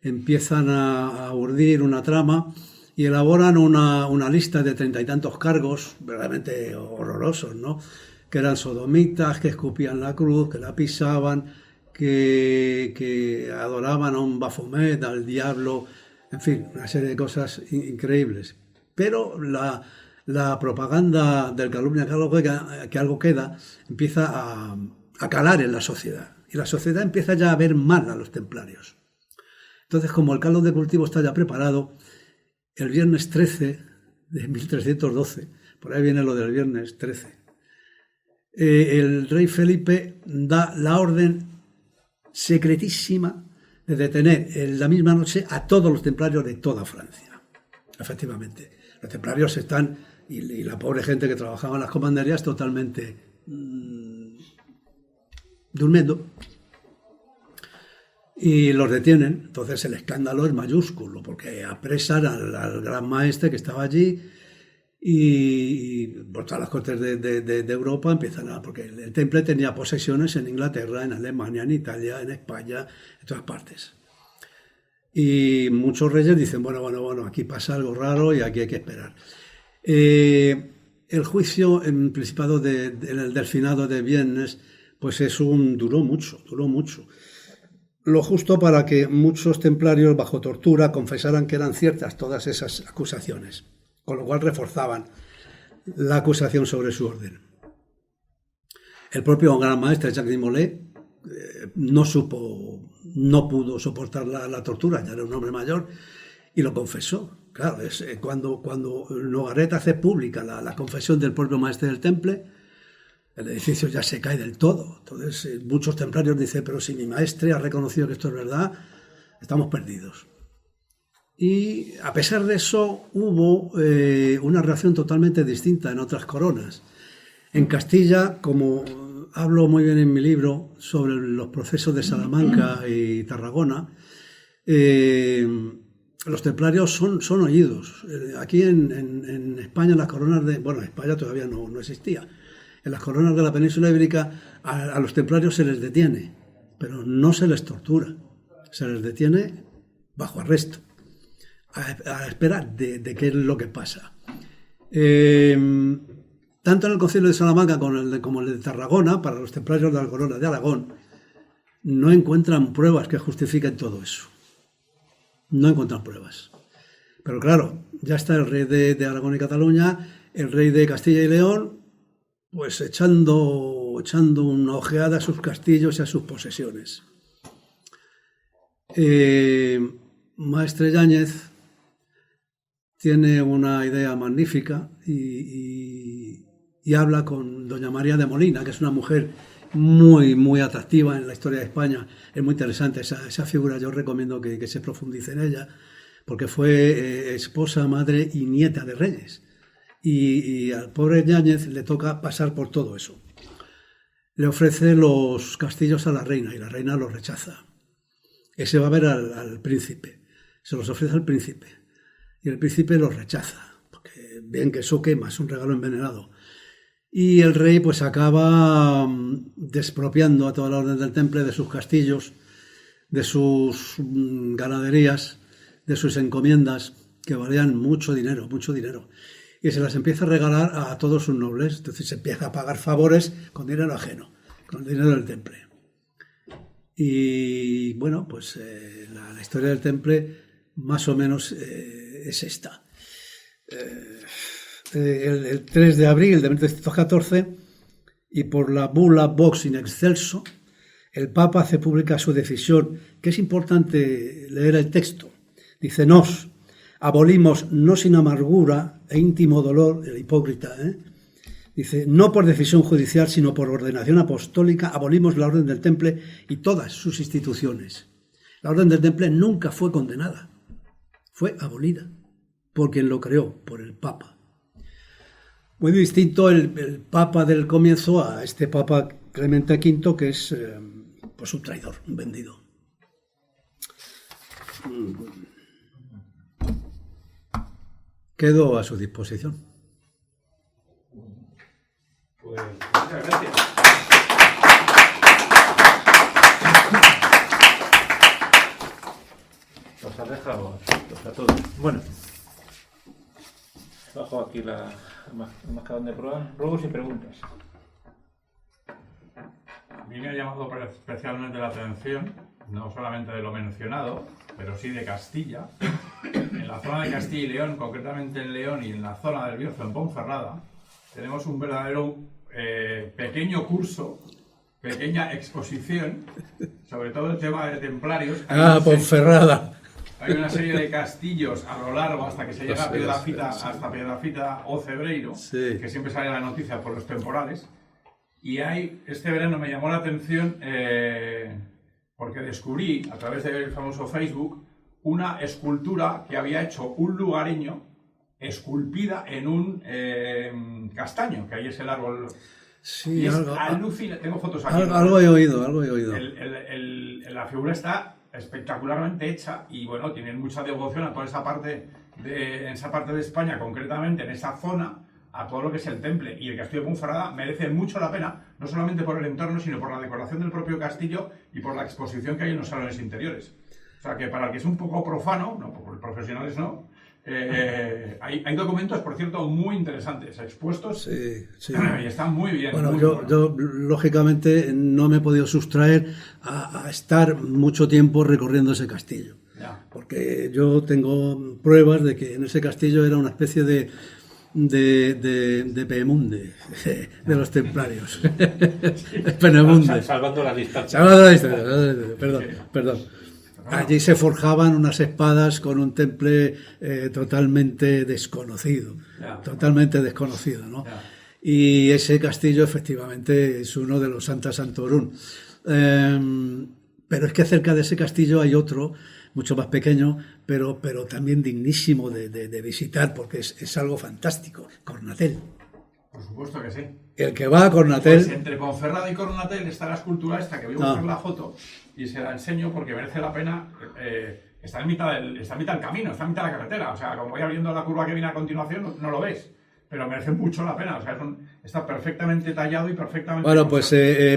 empiezan a urdir una trama y elaboran una lista de 30 y tantos cargos verdaderamente horrorosos, ¿no? Que eran sodomitas, que escupían la cruz, que la pisaban, que adoraban a un Baphomet, al diablo, en fin, una serie de cosas increíbles. Pero la propaganda del calumnia que algo queda empieza a calar en la sociedad. Y la sociedad empieza ya a ver mal a los templarios. Entonces, como el caldo de cultivo está ya preparado, el viernes 13 de 1312, por ahí viene lo del viernes 13, el rey Felipe da la orden secretísima de detener en la misma noche a todos los templarios de toda Francia. Efectivamente, los templarios están, y la pobre gente que trabajaba en las comanderías, totalmente durmiendo. Y los detienen. Entonces el escándalo es mayúsculo, porque apresan al gran maestre que estaba allí y por todas las cortes de Europa empiezan porque el temple tenía posesiones en Inglaterra, en Alemania, en Italia, en España, en todas partes. Y muchos reyes dicen, bueno, aquí pasa algo raro y aquí hay que esperar. El juicio en Principado del finado de Viennes, pues duró mucho. Lo justo para que muchos templarios bajo tortura confesaran que eran ciertas todas esas acusaciones, con lo cual reforzaban la acusación sobre su orden. El propio gran maestre Jacques de Molay no pudo soportar la tortura, ya era un hombre mayor, y lo confesó. Claro, es cuando Nogaret hace pública la confesión del propio maestre del Temple, el edificio ya se cae del todo. Entonces muchos templarios dicen, pero si mi maestre ha reconocido que esto es verdad, estamos perdidos. Y a pesar de eso hubo una reacción totalmente distinta en otras coronas. En Castilla, como hablo muy bien en mi libro sobre los procesos de Salamanca y Tarragona, los templarios son oídos. Aquí en España, las coronas en España todavía no existía. En las coronas de la península ibérica a los templarios se les detiene, pero no se les tortura. Se les detiene bajo arresto, a espera de qué es lo que pasa. Tanto en el Concilio de Salamanca como en el de Tarragona, para los templarios de la corona de Aragón, no encuentran pruebas que justifiquen todo eso. No encuentran pruebas. Pero claro, ya está el rey de Aragón y Cataluña, el rey de Castilla y León, pues echando una ojeada a sus castillos y a sus posesiones. Maestre Yáñez tiene una idea magnífica y habla con doña María de Molina, que es una mujer muy, muy atractiva en la historia de España. Es muy interesante esa figura, yo recomiendo que se profundice en ella, porque fue esposa, madre y nieta de reyes. Y al pobre Yáñez le toca pasar por todo eso. Le ofrece los castillos a la reina y la reina los rechaza. Ese va a ver al príncipe, se los ofrece al príncipe y el príncipe los rechaza, porque ven que eso quema, es un regalo envenenado. Y el rey pues acaba despropiando a toda la orden del Temple de sus castillos, de sus ganaderías, de sus encomiendas, que valían mucho dinero, y se las empieza a regalar a todos sus nobles. Entonces se empieza a pagar favores con dinero ajeno, con dinero del Temple. Y bueno, pues la historia del Temple más o menos es esta. El 3 de abril de 1314, y por la bula Vox in excelso, el Papa hace pública su decisión, que es importante leer el texto. Dice: nos abolimos no sin amargura e íntimo dolor, el hipócrita, dice, no por decisión judicial, sino por ordenación apostólica, abolimos la orden del Temple y todas sus instituciones. La orden del Temple nunca fue condenada, fue abolida por quien lo creó, por el Papa. Muy distinto el Papa del comienzo a este Papa Clemente V, que es pues un traidor, un vendido. Quedo a su disposición. Pues muchas gracias. Los has dejado a todos. Bueno, bajo aquí el mascarón de prueba. Ruegos y preguntas. A mí me ha llamado especialmente la atención, no solamente de lo mencionado, pero sí de Castilla. En la zona de Castilla y León, concretamente en León y en la zona del Bierzo, en Ponferrada, tenemos un verdadero pequeño curso, pequeña exposición, sobre todo el tema de templarios. Ponferrada. Hay una serie de castillos a lo largo hasta que se llega a Piedrafita, hasta Piedrafita o Cebreiro, sí, que siempre sale la noticia por los temporales. Y este verano me llamó la atención porque descubrí, a través del famoso Facebook, una escultura que había hecho un lugareño, esculpida en un castaño, que ahí es el árbol. Sí, tengo fotos aquí. Algo he oído. La figura está espectacularmente hecha y bueno, tienen mucha devoción a toda esa parte de España, concretamente en esa zona, a todo lo que es el Temple. Y el castillo de Ponferrada merece mucho la pena, no solamente por el entorno, sino por la decoración del propio castillo y por la exposición que hay en los salones interiores. O sea que para el que es un poco profano, no, por los profesionales no, hay documentos, por cierto, muy interesantes expuestos, sí. Y están muy bien. Bueno, muy yo lógicamente no me he podido sustraer a estar mucho tiempo recorriendo ese castillo. Ya. Porque yo tengo pruebas de que en ese castillo era una especie de de Penemunde, de los templarios. Penemunde. Salvando la distancia. Salvando la distancia, perdón. Allí se forjaban unas espadas con un temple totalmente desconocido, ¿no? Y ese castillo efectivamente es uno de los Santa Santorum. Pero es que cerca de ese castillo hay otro, mucho más pequeño, pero también dignísimo de visitar, porque es algo fantástico, Cornatel. Por supuesto que sí. El que va a Cornatel... Pues entre Ponferrada y Cornatel está la escultura esta, que voy a buscar la foto y se la enseño porque merece la pena. Está en mitad del camino, está en mitad de la carretera. O sea, como voy abriendo la curva que viene a continuación, no lo ves. Pero merece mucho la pena. O sea, está perfectamente tallado y perfectamente... Bueno, pues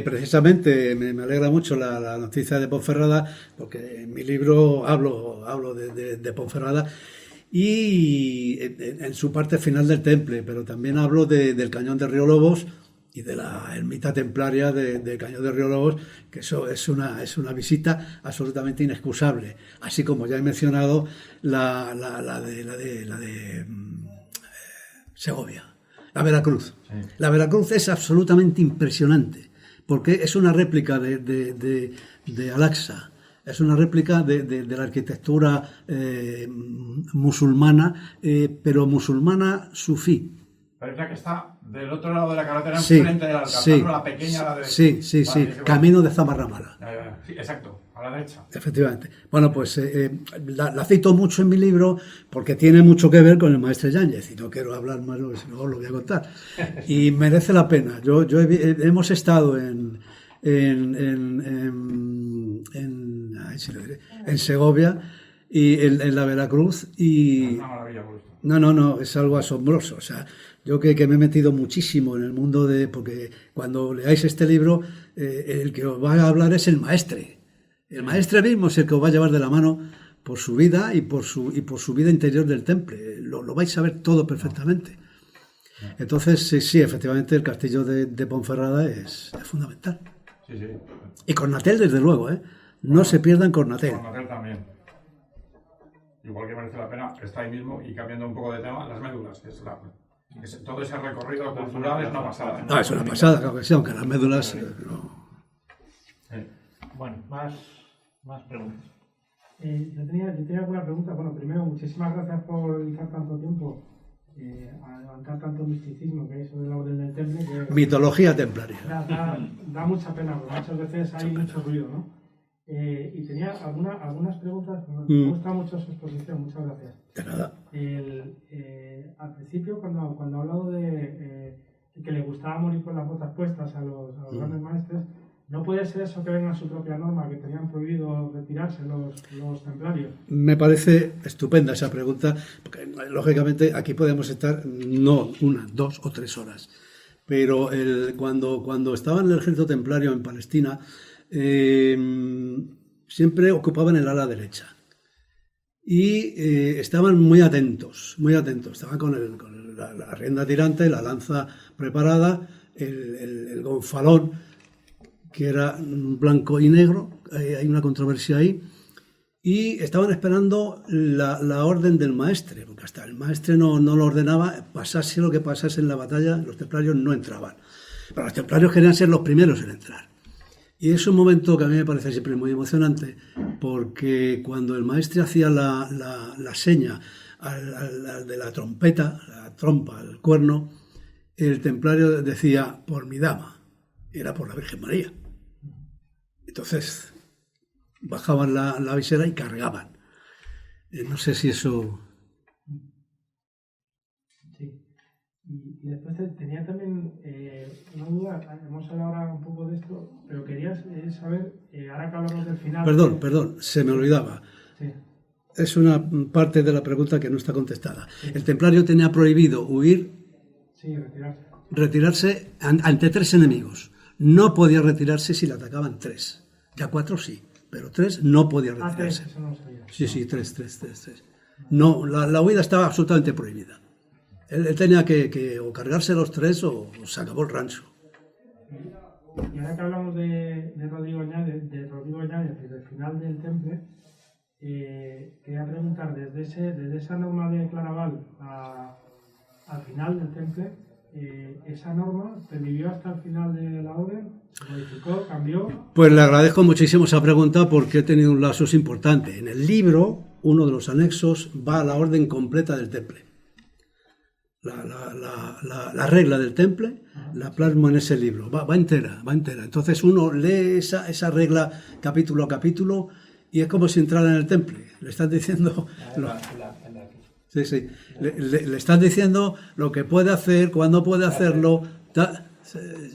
precisamente me alegra mucho la noticia de Ponferrada, porque en mi libro hablo de Ponferrada y en su parte final del temple, pero también hablo del cañón de Río Lobos y de la ermita templaria del cañón de Río Lobos, que eso es una visita absolutamente inexcusable, así como ya he mencionado la de Segovia, la Veracruz. Sí. La Veracruz es absolutamente impresionante, porque es una réplica de Al-Aqsa. Es una réplica de la arquitectura musulmana, pero musulmana sufí. Pero es la que está del otro lado de la carretera, enfrente del Alcázar, la pequeña, la de... Sí, camino de Zamarramala. Sí, exacto, a la derecha. Efectivamente. Bueno, pues la cito mucho en mi libro porque tiene mucho que ver con el maestre Yáñez, y no quiero hablar más, si no os lo voy a contar. Y merece la pena. Hemos estado en Segovia y en la Veracruz y... Es una maravilla por esto. No, es algo asombroso. O sea, yo que me he metido muchísimo en el mundo porque cuando leáis este libro, el que os va a hablar es el maestre. El maestre mismo es el que os va a llevar de la mano por su vida y por su vida interior del temple. Lo vais a ver todo perfectamente. Entonces, sí, efectivamente, el castillo de Ponferrada es fundamental. Sí. Y Cornatel, desde luego, no se pierdan Cornatel. Cornatel también. Igual que merece la pena, está ahí mismo, y cambiando un poco de tema, las médulas, que es todo ese recorrido cultural es una pasada. No, es una pasada, claro que sí, aunque las médulas... Bueno, más preguntas. Yo tenía alguna pregunta. Bueno, primero, muchísimas gracias por dedicar tanto tiempo a levantar tanto misticismo que hay sobre la orden del temple. Mitología templaria. Da mucha pena, porque muchas veces hay mucho ruido, ¿no? Y tenía algunas preguntas. Me gusta mucho su exposición, muchas gracias. De nada. Al principio, cuando ha hablado de que le gustaba morir con las botas puestas a los grandes maestres, ¿no puede ser eso que venga su propia norma, que tenían prohibido retirarse los templarios? Me parece estupenda esa pregunta, porque lógicamente aquí podemos estar no 1, 2 o 3 horas, pero cuando estaba en el ejército templario en Palestina, siempre ocupaban el ala derecha y estaban muy atentos, estaban con la rienda tirante, la lanza preparada, el gonfalón, que era blanco y negro, hay una controversia ahí, y estaban esperando la orden del maestre, porque hasta el maestre no lo ordenaba, pasase lo que pasase en la batalla, los templarios no entraban. Pero los templarios querían ser los primeros en entrar. Y es un momento que a mí me parece siempre muy emocionante, porque cuando el maestre hacía la seña al de la trompeta, la trompa, el cuerno, el templario decía, por mi dama, era por la Virgen María. Entonces bajaban la visera y cargaban. No sé si eso... Sí. Y después tenía también una duda, hemos hablado ahora un poco de esto, pero quería saber, ahora que hablamos del final... Perdón, se me olvidaba. Sí. Es una parte de la pregunta que no está contestada. Sí. El templario tenía prohibido huir, retirarse ante 3 enemigos. No podía retirarse si le atacaban 3. Ya 4 sí, pero 3 no podía retirarse. 3, eso no lo sabía. Sí, 3. No, la huida estaba absolutamente prohibida. Él tenía que o cargarse los 3 o se acabó el rancho. Y ahora que hablamos de Rodrigo Yáñez y del final del temple, quería preguntar, desde esa norma de Claraval al final del temple, esa norma pervivió hasta el final de la orden, se modificó, cambió. Pues le agradezco muchísimo esa pregunta porque he tenido un lapsus importante. En el libro, uno de los anexos va a la orden completa del temple. La regla del temple la plasmo en ese libro, va entera, va entera. Entonces uno lee esa regla capítulo a capítulo y es como si entrara en el temple. Le estás diciendo... Sí, sí. Le estás diciendo lo que puede hacer, cuándo puede hacerlo.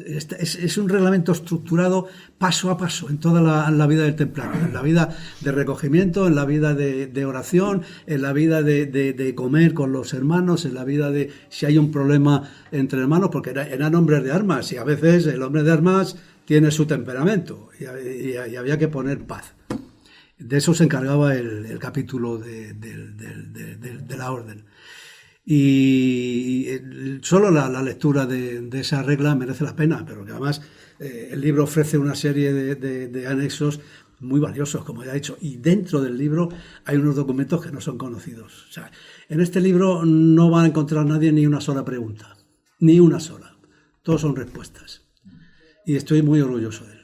Es un reglamento estructurado paso a paso en toda la vida del templario, en la vida de recogimiento, en la vida de oración, en la vida de comer con los hermanos, en la vida de si hay un problema entre hermanos, porque eran hombres de armas y a veces el hombre de armas tiene su temperamento y había que poner paz. De eso se encargaba el capítulo de la orden. Y solo la lectura de esa regla merece la pena, pero que además el libro ofrece una serie de anexos muy valiosos, como ya he dicho, y dentro del libro hay unos documentos que no son conocidos. O sea, en este libro no va a encontrar nadie ni una sola pregunta, ni una sola. Todos son respuestas. Y estoy muy orgulloso de él.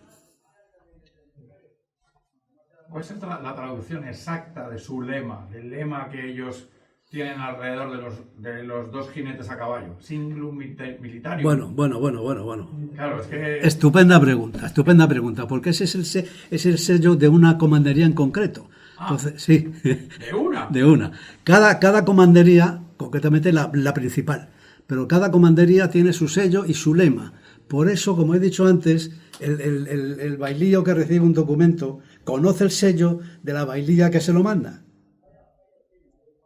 ¿Cuál es la traducción exacta de su lema, del lema que ellos tienen alrededor de los dos jinetes a caballo? Singlum militarium. Bueno. Claro, es que... Estupenda pregunta, porque ese es el sello de una comandería en concreto. Entonces, sí. ¿De una? De una. Cada comandería, concretamente la principal, pero cada comandería tiene su sello y su lema. Por eso, como he dicho antes, el bailío que recibe un documento conoce el sello de la bailía que se lo manda.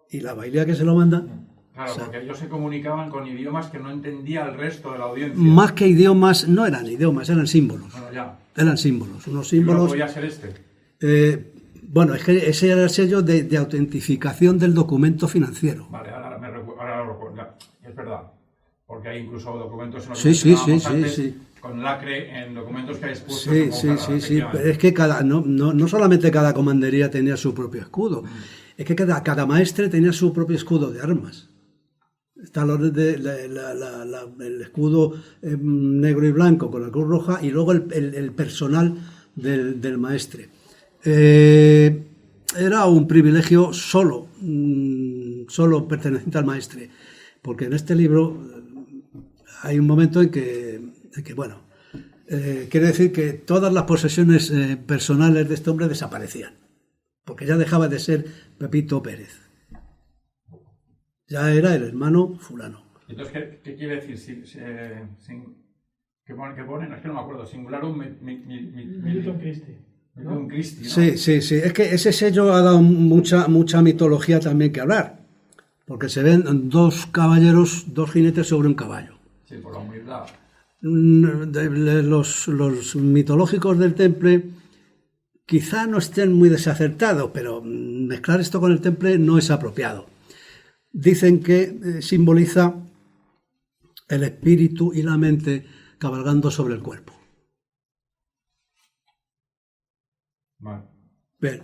Y la bailía que se lo manda... Claro, porque ellos se comunicaban con idiomas que no entendía el resto de la audiencia. Más que idiomas, no eran idiomas, eran símbolos. Bueno, ya. Eran símbolos, unos símbolos... ¿No podía ser este? Bueno, es que ese era el sello de autentificación del documento financiero. Vale, ahora lo recuerdo. Es verdad. Porque hay incluso documentos en los que sí. Con lacre en documentos que hay expuestos. Sí. Pero es que no solamente cada comandería tenía su propio escudo, es que cada maestre tenía su propio escudo de armas. Está el escudo negro y blanco con la cruz roja y luego el personal del maestre. Era un privilegio solo perteneciente al maestre, porque en este libro hay un momento en que quiere decir que todas las posesiones personales de este hombre desaparecían, porque ya dejaba de ser Pepito Pérez. Ya era el hermano fulano. Entonces, ¿qué quiere decir? ¿Qué ponen? Es que no me acuerdo. Singularum Militum Christi. Militum Christi, ¿no? Sí. Es que ese sello ha dado mucha mitología también que hablar, porque se ven dos jinetes sobre un caballo. Sí, por la humildad. Los mitológicos del temple quizá no estén muy desacertados, pero mezclar esto con el temple no es apropiado. Dicen que simboliza el espíritu y la mente cabalgando sobre el cuerpo. Vale. Bien,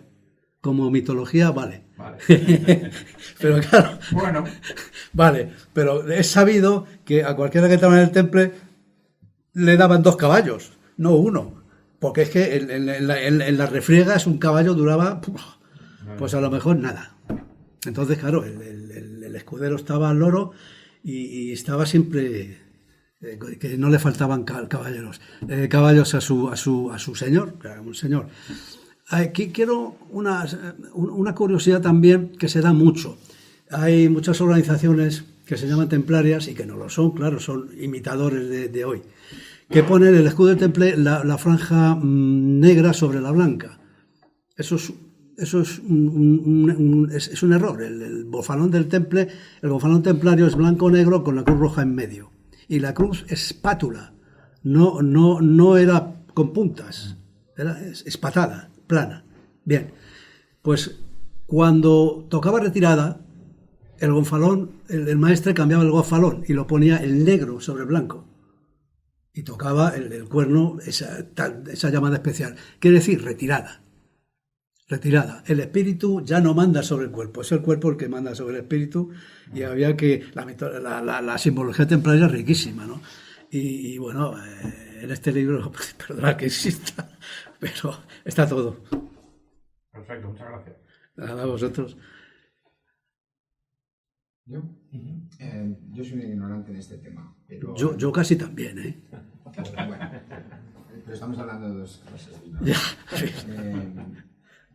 como mitología vale. Pero claro, bueno, vale, pero es sabido que a cualquiera que estaba en el temple le daban 2 caballos, no 1, porque es que en las refriegas un caballo duraba, pues a lo mejor nada. Entonces, claro, el escudero estaba al loro y estaba siempre que no le faltaban caballos a su señor, que era un señor. Aquí quiero una curiosidad también que se da mucho. Hay muchas organizaciones que se llaman templarias y que no lo son, claro, son imitadores de hoy, que ponen el escudo del temple la franja negra sobre la blanca. Eso es un error. El bofalón del temple, el bofalón templario es blanco-negro con la cruz roja en medio. Y la cruz es espátula, no era con puntas, era espatada, plana. Bien, pues cuando tocaba retirada, el gonfalón, el maestre cambiaba el gonfalón y lo ponía el negro sobre el blanco. Y tocaba el cuerno, esa llamada especial. Quiere decir retirada. retirada. El espíritu ya no manda sobre el cuerpo, es el cuerpo el que manda sobre el espíritu, y había que... La simbología templaria es riquísima, ¿no? Y bueno, en este libro, perdona que exista, pero está todo. Perfecto, muchas gracias. Nada, a vosotros. ¿Yo? Yo soy un ignorante en este tema, pero... Yo casi también, ¿eh? Bueno, pero estamos hablando de dos cosas. Ya.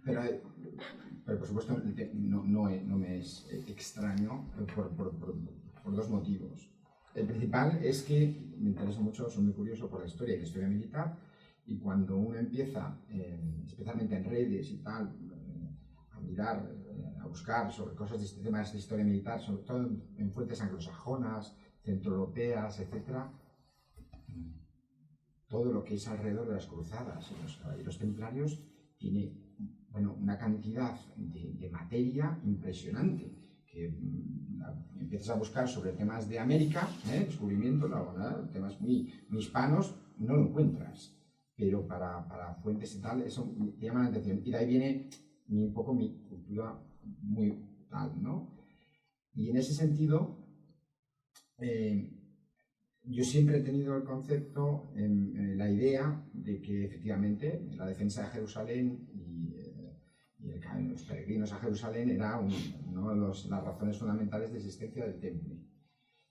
Pero por supuesto no me es extraño por dos motivos. El principal es que me interesa mucho, soy muy curioso por la historia militar, y cuando uno empieza, especialmente en redes y tal, a mirar, a buscar sobre cosas de este tema de historia militar, sobre todo en fuentes anglosajonas, centroeuropeas, etc., todo lo que es alrededor de las cruzadas y los caballeros templarios tiene, bueno, una cantidad de materia impresionante, que empiezas a buscar sobre temas de América, descubrimiento, temas muy hispanos, no lo encuentras, pero para fuentes y tal, eso te llama la atención, y de ahí viene un poco mi cultura muy tal, ¿no? Y en ese sentido, yo siempre he tenido el concepto, la idea de que efectivamente la defensa de Jerusalén y los peregrinos a Jerusalén era una de las razones fundamentales de existencia del temple.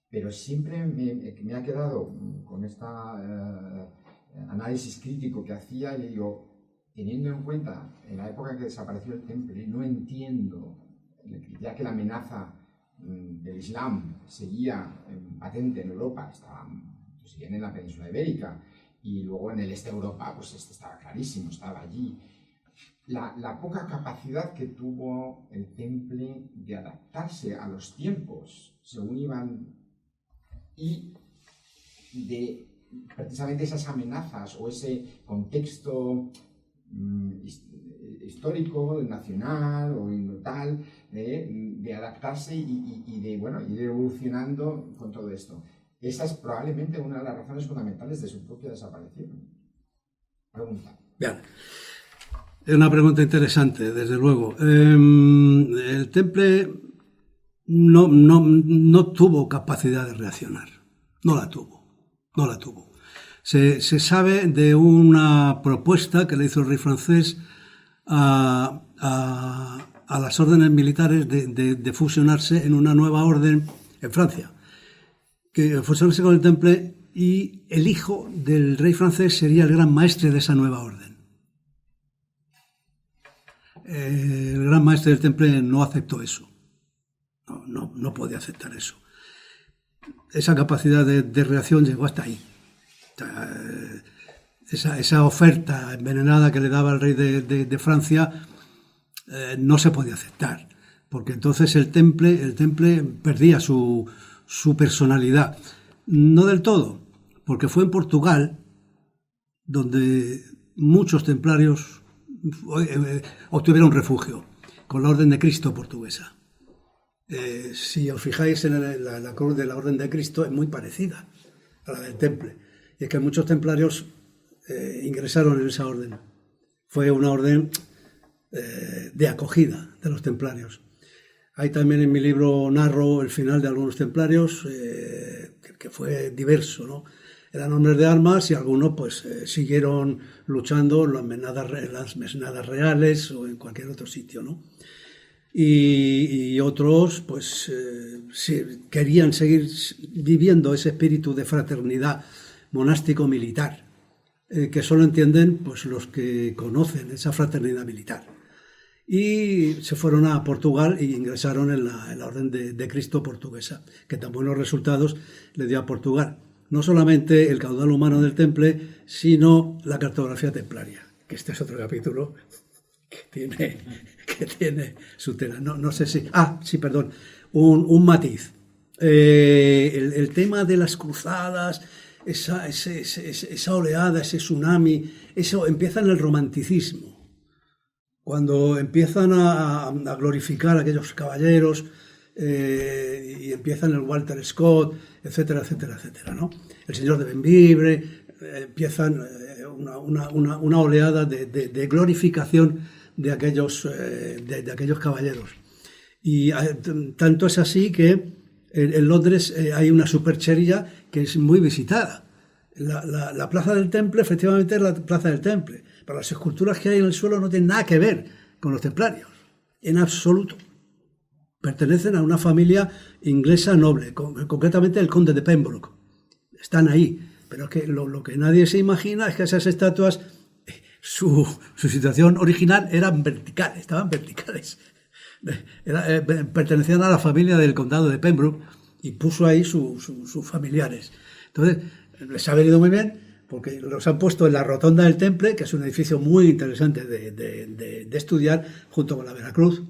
Pero siempre me ha quedado con este análisis crítico que hacía, y le digo, teniendo en cuenta en la época en que desapareció el temple, no entiendo, ya que la amenaza del Islam seguía patente en Europa, seguían en la península ibérica, y luego en el este de Europa, pues estaba clarísimo, estaba allí. La poca capacidad que tuvo el temple de adaptarse a los tiempos según iban, y de precisamente esas amenazas o ese contexto histórico, nacional o tal, de adaptarse y de ir evolucionando con todo esto. Esa es probablemente una de las razones fundamentales de su propia desaparición. Pregunta. Bien. Es una pregunta interesante, desde luego. El temple no tuvo capacidad de reaccionar. No la tuvo. Se sabe de una propuesta que le hizo el rey francés a las órdenes militares de fusionarse en una nueva orden en Francia, que fusionarse con el temple, y el hijo del rey francés sería el gran maestre de esa nueva orden. El gran maestre del temple no aceptó eso, no podía aceptar eso. Esa capacidad de reacción llegó hasta ahí. Esa oferta envenenada que le daba el rey de Francia no se podía aceptar, porque entonces el temple perdía su personalidad. No del todo, porque fue en Portugal donde muchos templarios obtuvieron refugio con la Orden de Cristo portuguesa. Si os fijáis en la cruz de la Orden de Cristo, es muy parecida a la del temple, y es que muchos templarios ingresaron en esa orden. Fue una orden de acogida de los templarios. Hay también en mi libro, narro el final de algunos templarios, que fue diverso, ¿no? Eran hombres de armas, y algunos pues siguieron luchando en las mesnadas reales o en cualquier otro sitio, ¿no? Y otros pues querían seguir viviendo ese espíritu de fraternidad monástico-militar, que solo entienden pues los que conocen esa fraternidad militar. Y se fueron a Portugal y ingresaron en la Orden de Cristo portuguesa, que tan buenos resultados le dio a Portugal. No solamente el caudal humano del temple, sino la cartografía templaria, que este es otro capítulo que tiene su tela. No sé si... sí, perdón. Un matiz. El tema de las cruzadas, esa oleada, ese tsunami, eso empieza en el romanticismo. Cuando empiezan a glorificar a aquellos caballeros, y empiezan el Walter Scott, etcétera, etcétera, etcétera, ¿no? El señor de Bembibre, empiezan una oleada de glorificación de aquellos caballeros. Y tanto es así que en Londres hay una superchería que es muy visitada. La Plaza del Temple, efectivamente, es la Plaza del Temple, pero las esculturas que hay en el suelo no tienen nada que ver con los templarios, en absoluto. Pertenecen a una familia inglesa noble, concretamente el conde de Pembroke. Están ahí, pero es que lo que nadie se imagina es que esas estatuas, su situación original estaban verticales. Pertenecían a la familia del condado de Pembroke y puso ahí sus familiares. Entonces, les ha venido muy bien porque los han puesto en la rotonda del Temple, que es un edificio muy interesante de estudiar, junto con la Veracruz.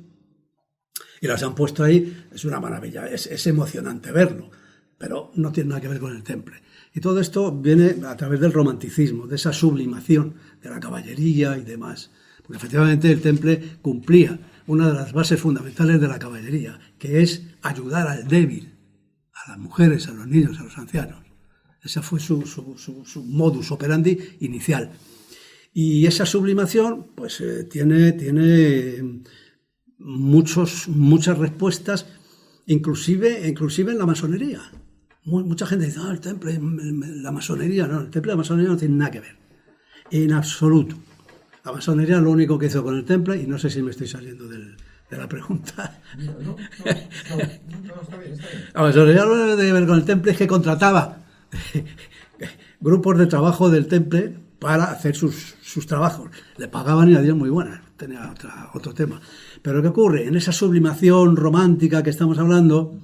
Y las han puesto ahí, es una maravilla, es emocionante verlo, pero no tiene nada que ver con el Temple. Y todo esto viene a través del romanticismo, de esa sublimación de la caballería y demás. Porque efectivamente el Temple cumplía una de las bases fundamentales de la caballería, que es ayudar al débil, a las mujeres, a los niños, a los ancianos. Ese fue su modus operandi inicial. Y esa sublimación pues tiene muchas respuestas, inclusive en la masonería. Mucha gente dice, el Temple, la masonería. No, el Temple y la masonería no tienen nada que ver, en absoluto. La masonería lo único que hizo con el Temple, y no sé si me estoy saliendo de la pregunta. No, está bien. La masonería lo único que tiene que ver con el Temple es que contrataba grupos de trabajo del Temple para hacer sus trabajos. Le pagaban y la dieron muy buena. Tenía otro tema. Pero ¿qué ocurre? En esa sublimación romántica que estamos hablando,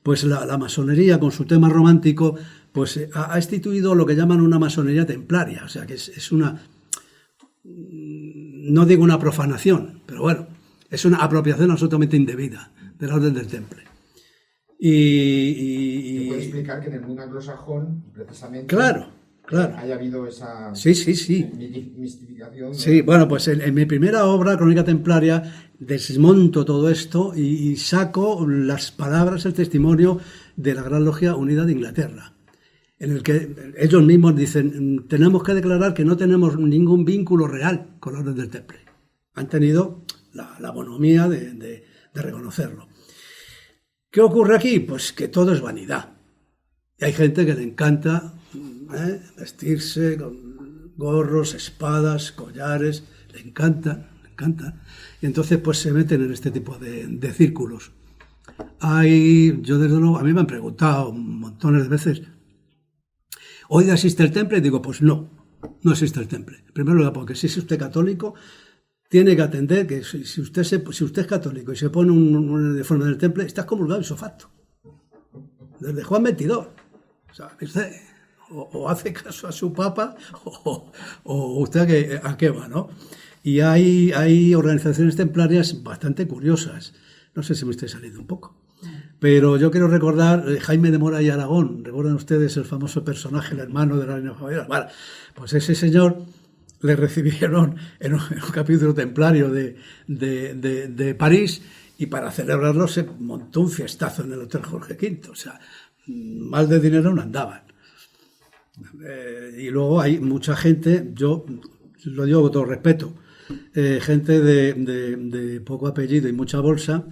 pues la masonería, con su tema romántico, pues ha instituido lo que llaman una masonería templaria. O sea, que es una... No digo una profanación, pero bueno, es una apropiación absolutamente indebida de la Orden del Temple. ¿Se puede explicar que en el mundo anglosajón, precisamente, Claro. haya habido esa Sí. mistificación? ¿No? Sí, bueno, pues en mi primera obra, Crónica Templaria, desmonto todo esto y saco las palabras, el testimonio de la Gran Logia Unida de Inglaterra, en el que ellos mismos dicen, tenemos que declarar que no tenemos ningún vínculo real con la Orden del Temple. Han tenido la bonomía de reconocerlo. ¿Qué ocurre aquí? Pues que todo es vanidad. Y hay gente que le encanta vestirse con gorros, espadas, collares, le encantan. Y entonces pues se meten en este tipo de círculos. Yo desde luego, a mí me han preguntado montones de veces, ¿hoy existe el Temple? Y digo, pues no existe el Temple. En primer lugar, porque si es usted católico, tiene que atender que si usted es católico y se pone un uniforme del Temple, está excomulgado ipso facto. Desde Juan 22. O sea, usted o hace caso a su papa o usted a qué va, ¿no? Y hay organizaciones templarias bastante curiosas. No sé si me estoy saliendo un poco. Pero yo quiero recordar Jaime de Mora y Aragón. ¿Recuerdan ustedes el famoso personaje, el hermano de la reina Fabiola? Bueno, pues ese señor le recibieron en un capítulo templario de París, y para celebrarlo se montó un fiestazo en el Hotel Jorge V. O sea, mal de dinero no andaban. Y luego hay mucha gente, yo lo digo con todo respeto, gente de poco apellido y mucha bolsa,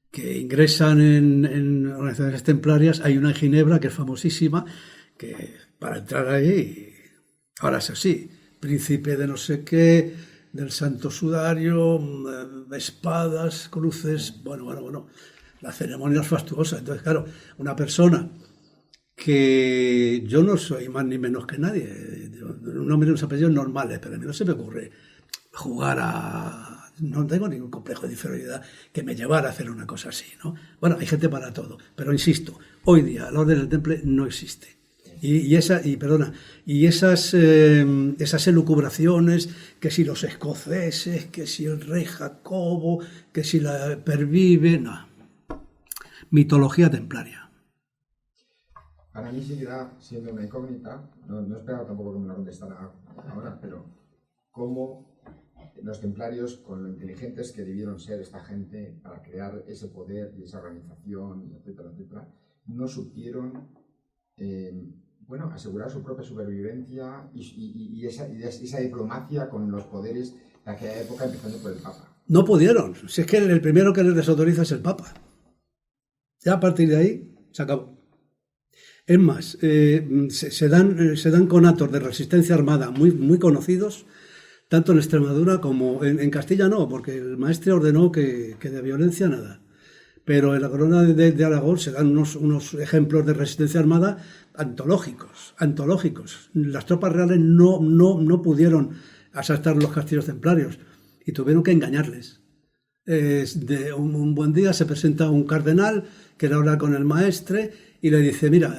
que ingresan en organizaciones templarias. Hay una en Ginebra que es famosísima, que para entrar ahí, ahora es así, príncipe de no sé qué, del Santo Sudario, espadas, cruces, bueno, la ceremonia es fastuosa. Entonces, claro, una persona que yo no soy más ni menos que nadie, un nombre y unos apellidos normales, pero a mí no se me ocurre jugar no tengo ningún complejo de inferioridad que me llevara a hacer una cosa así, ¿no? Bueno, hay gente para todo, pero insisto, hoy día la Orden del Temple no existe. Y esas elucubraciones, que si los escoceses, que si el rey Jacobo, que si la pervive, no. Mitología templaria. Para mí seguirá siendo una incógnita, no esperaba tampoco que me lo contestara ahora, pero cómo los templarios, con lo inteligentes que debieron ser esta gente para crear ese poder y esa organización, etcétera, no supieron asegurar su propia supervivencia y esa diplomacia con los poderes de aquella época, empezando por el Papa. No pudieron. Si es que el primero que les desautoriza es el Papa. Ya a partir de ahí se acabó. Es más, se dan conatos de resistencia armada muy conocidos, tanto en Extremadura como en Castilla no, porque el maestre ordenó que de violencia nada. Pero en la corona de Aragón se dan unos ejemplos de resistencia armada antológicos. Las tropas reales no pudieron asaltar los castillos templarios y tuvieron que engañarles. Un buen día se presenta un cardenal que era hablar con el maestre y le dice, mira,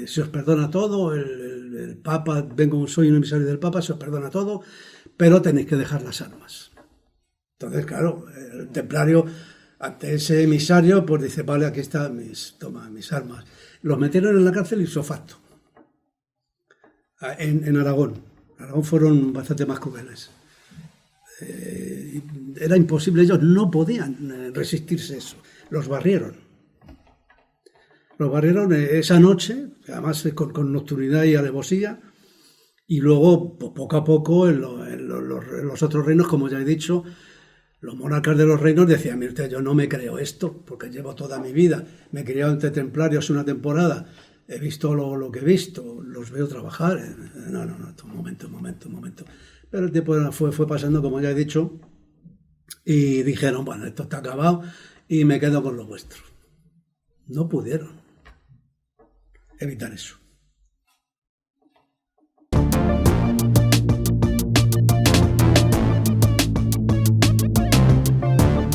se os perdona todo, el Papa, soy un emisario del Papa, se os perdona todo, pero tenéis que dejar las armas. Entonces, claro, el templario, ante ese emisario, pues dice, vale, aquí están mis armas. Los metieron en la cárcel ipso facto. En Aragón. En Aragón fueron bastante más crueles. Era imposible, ellos no podían resistirse eso. Los barrieron esa noche, además con nocturnidad y alevosía, y luego poco a poco en los otros reinos, como ya he dicho, los monarcas de los reinos decían, mire usted, yo no me creo esto, porque llevo toda mi vida, me he criado entre templarios una temporada, he visto lo que he visto, los veo trabajar, no, un momento. Pero el tiempo fue pasando, como ya he dicho, y dijeron, bueno, esto está acabado y me quedo con lo vuestro. No pudieron evitar eso.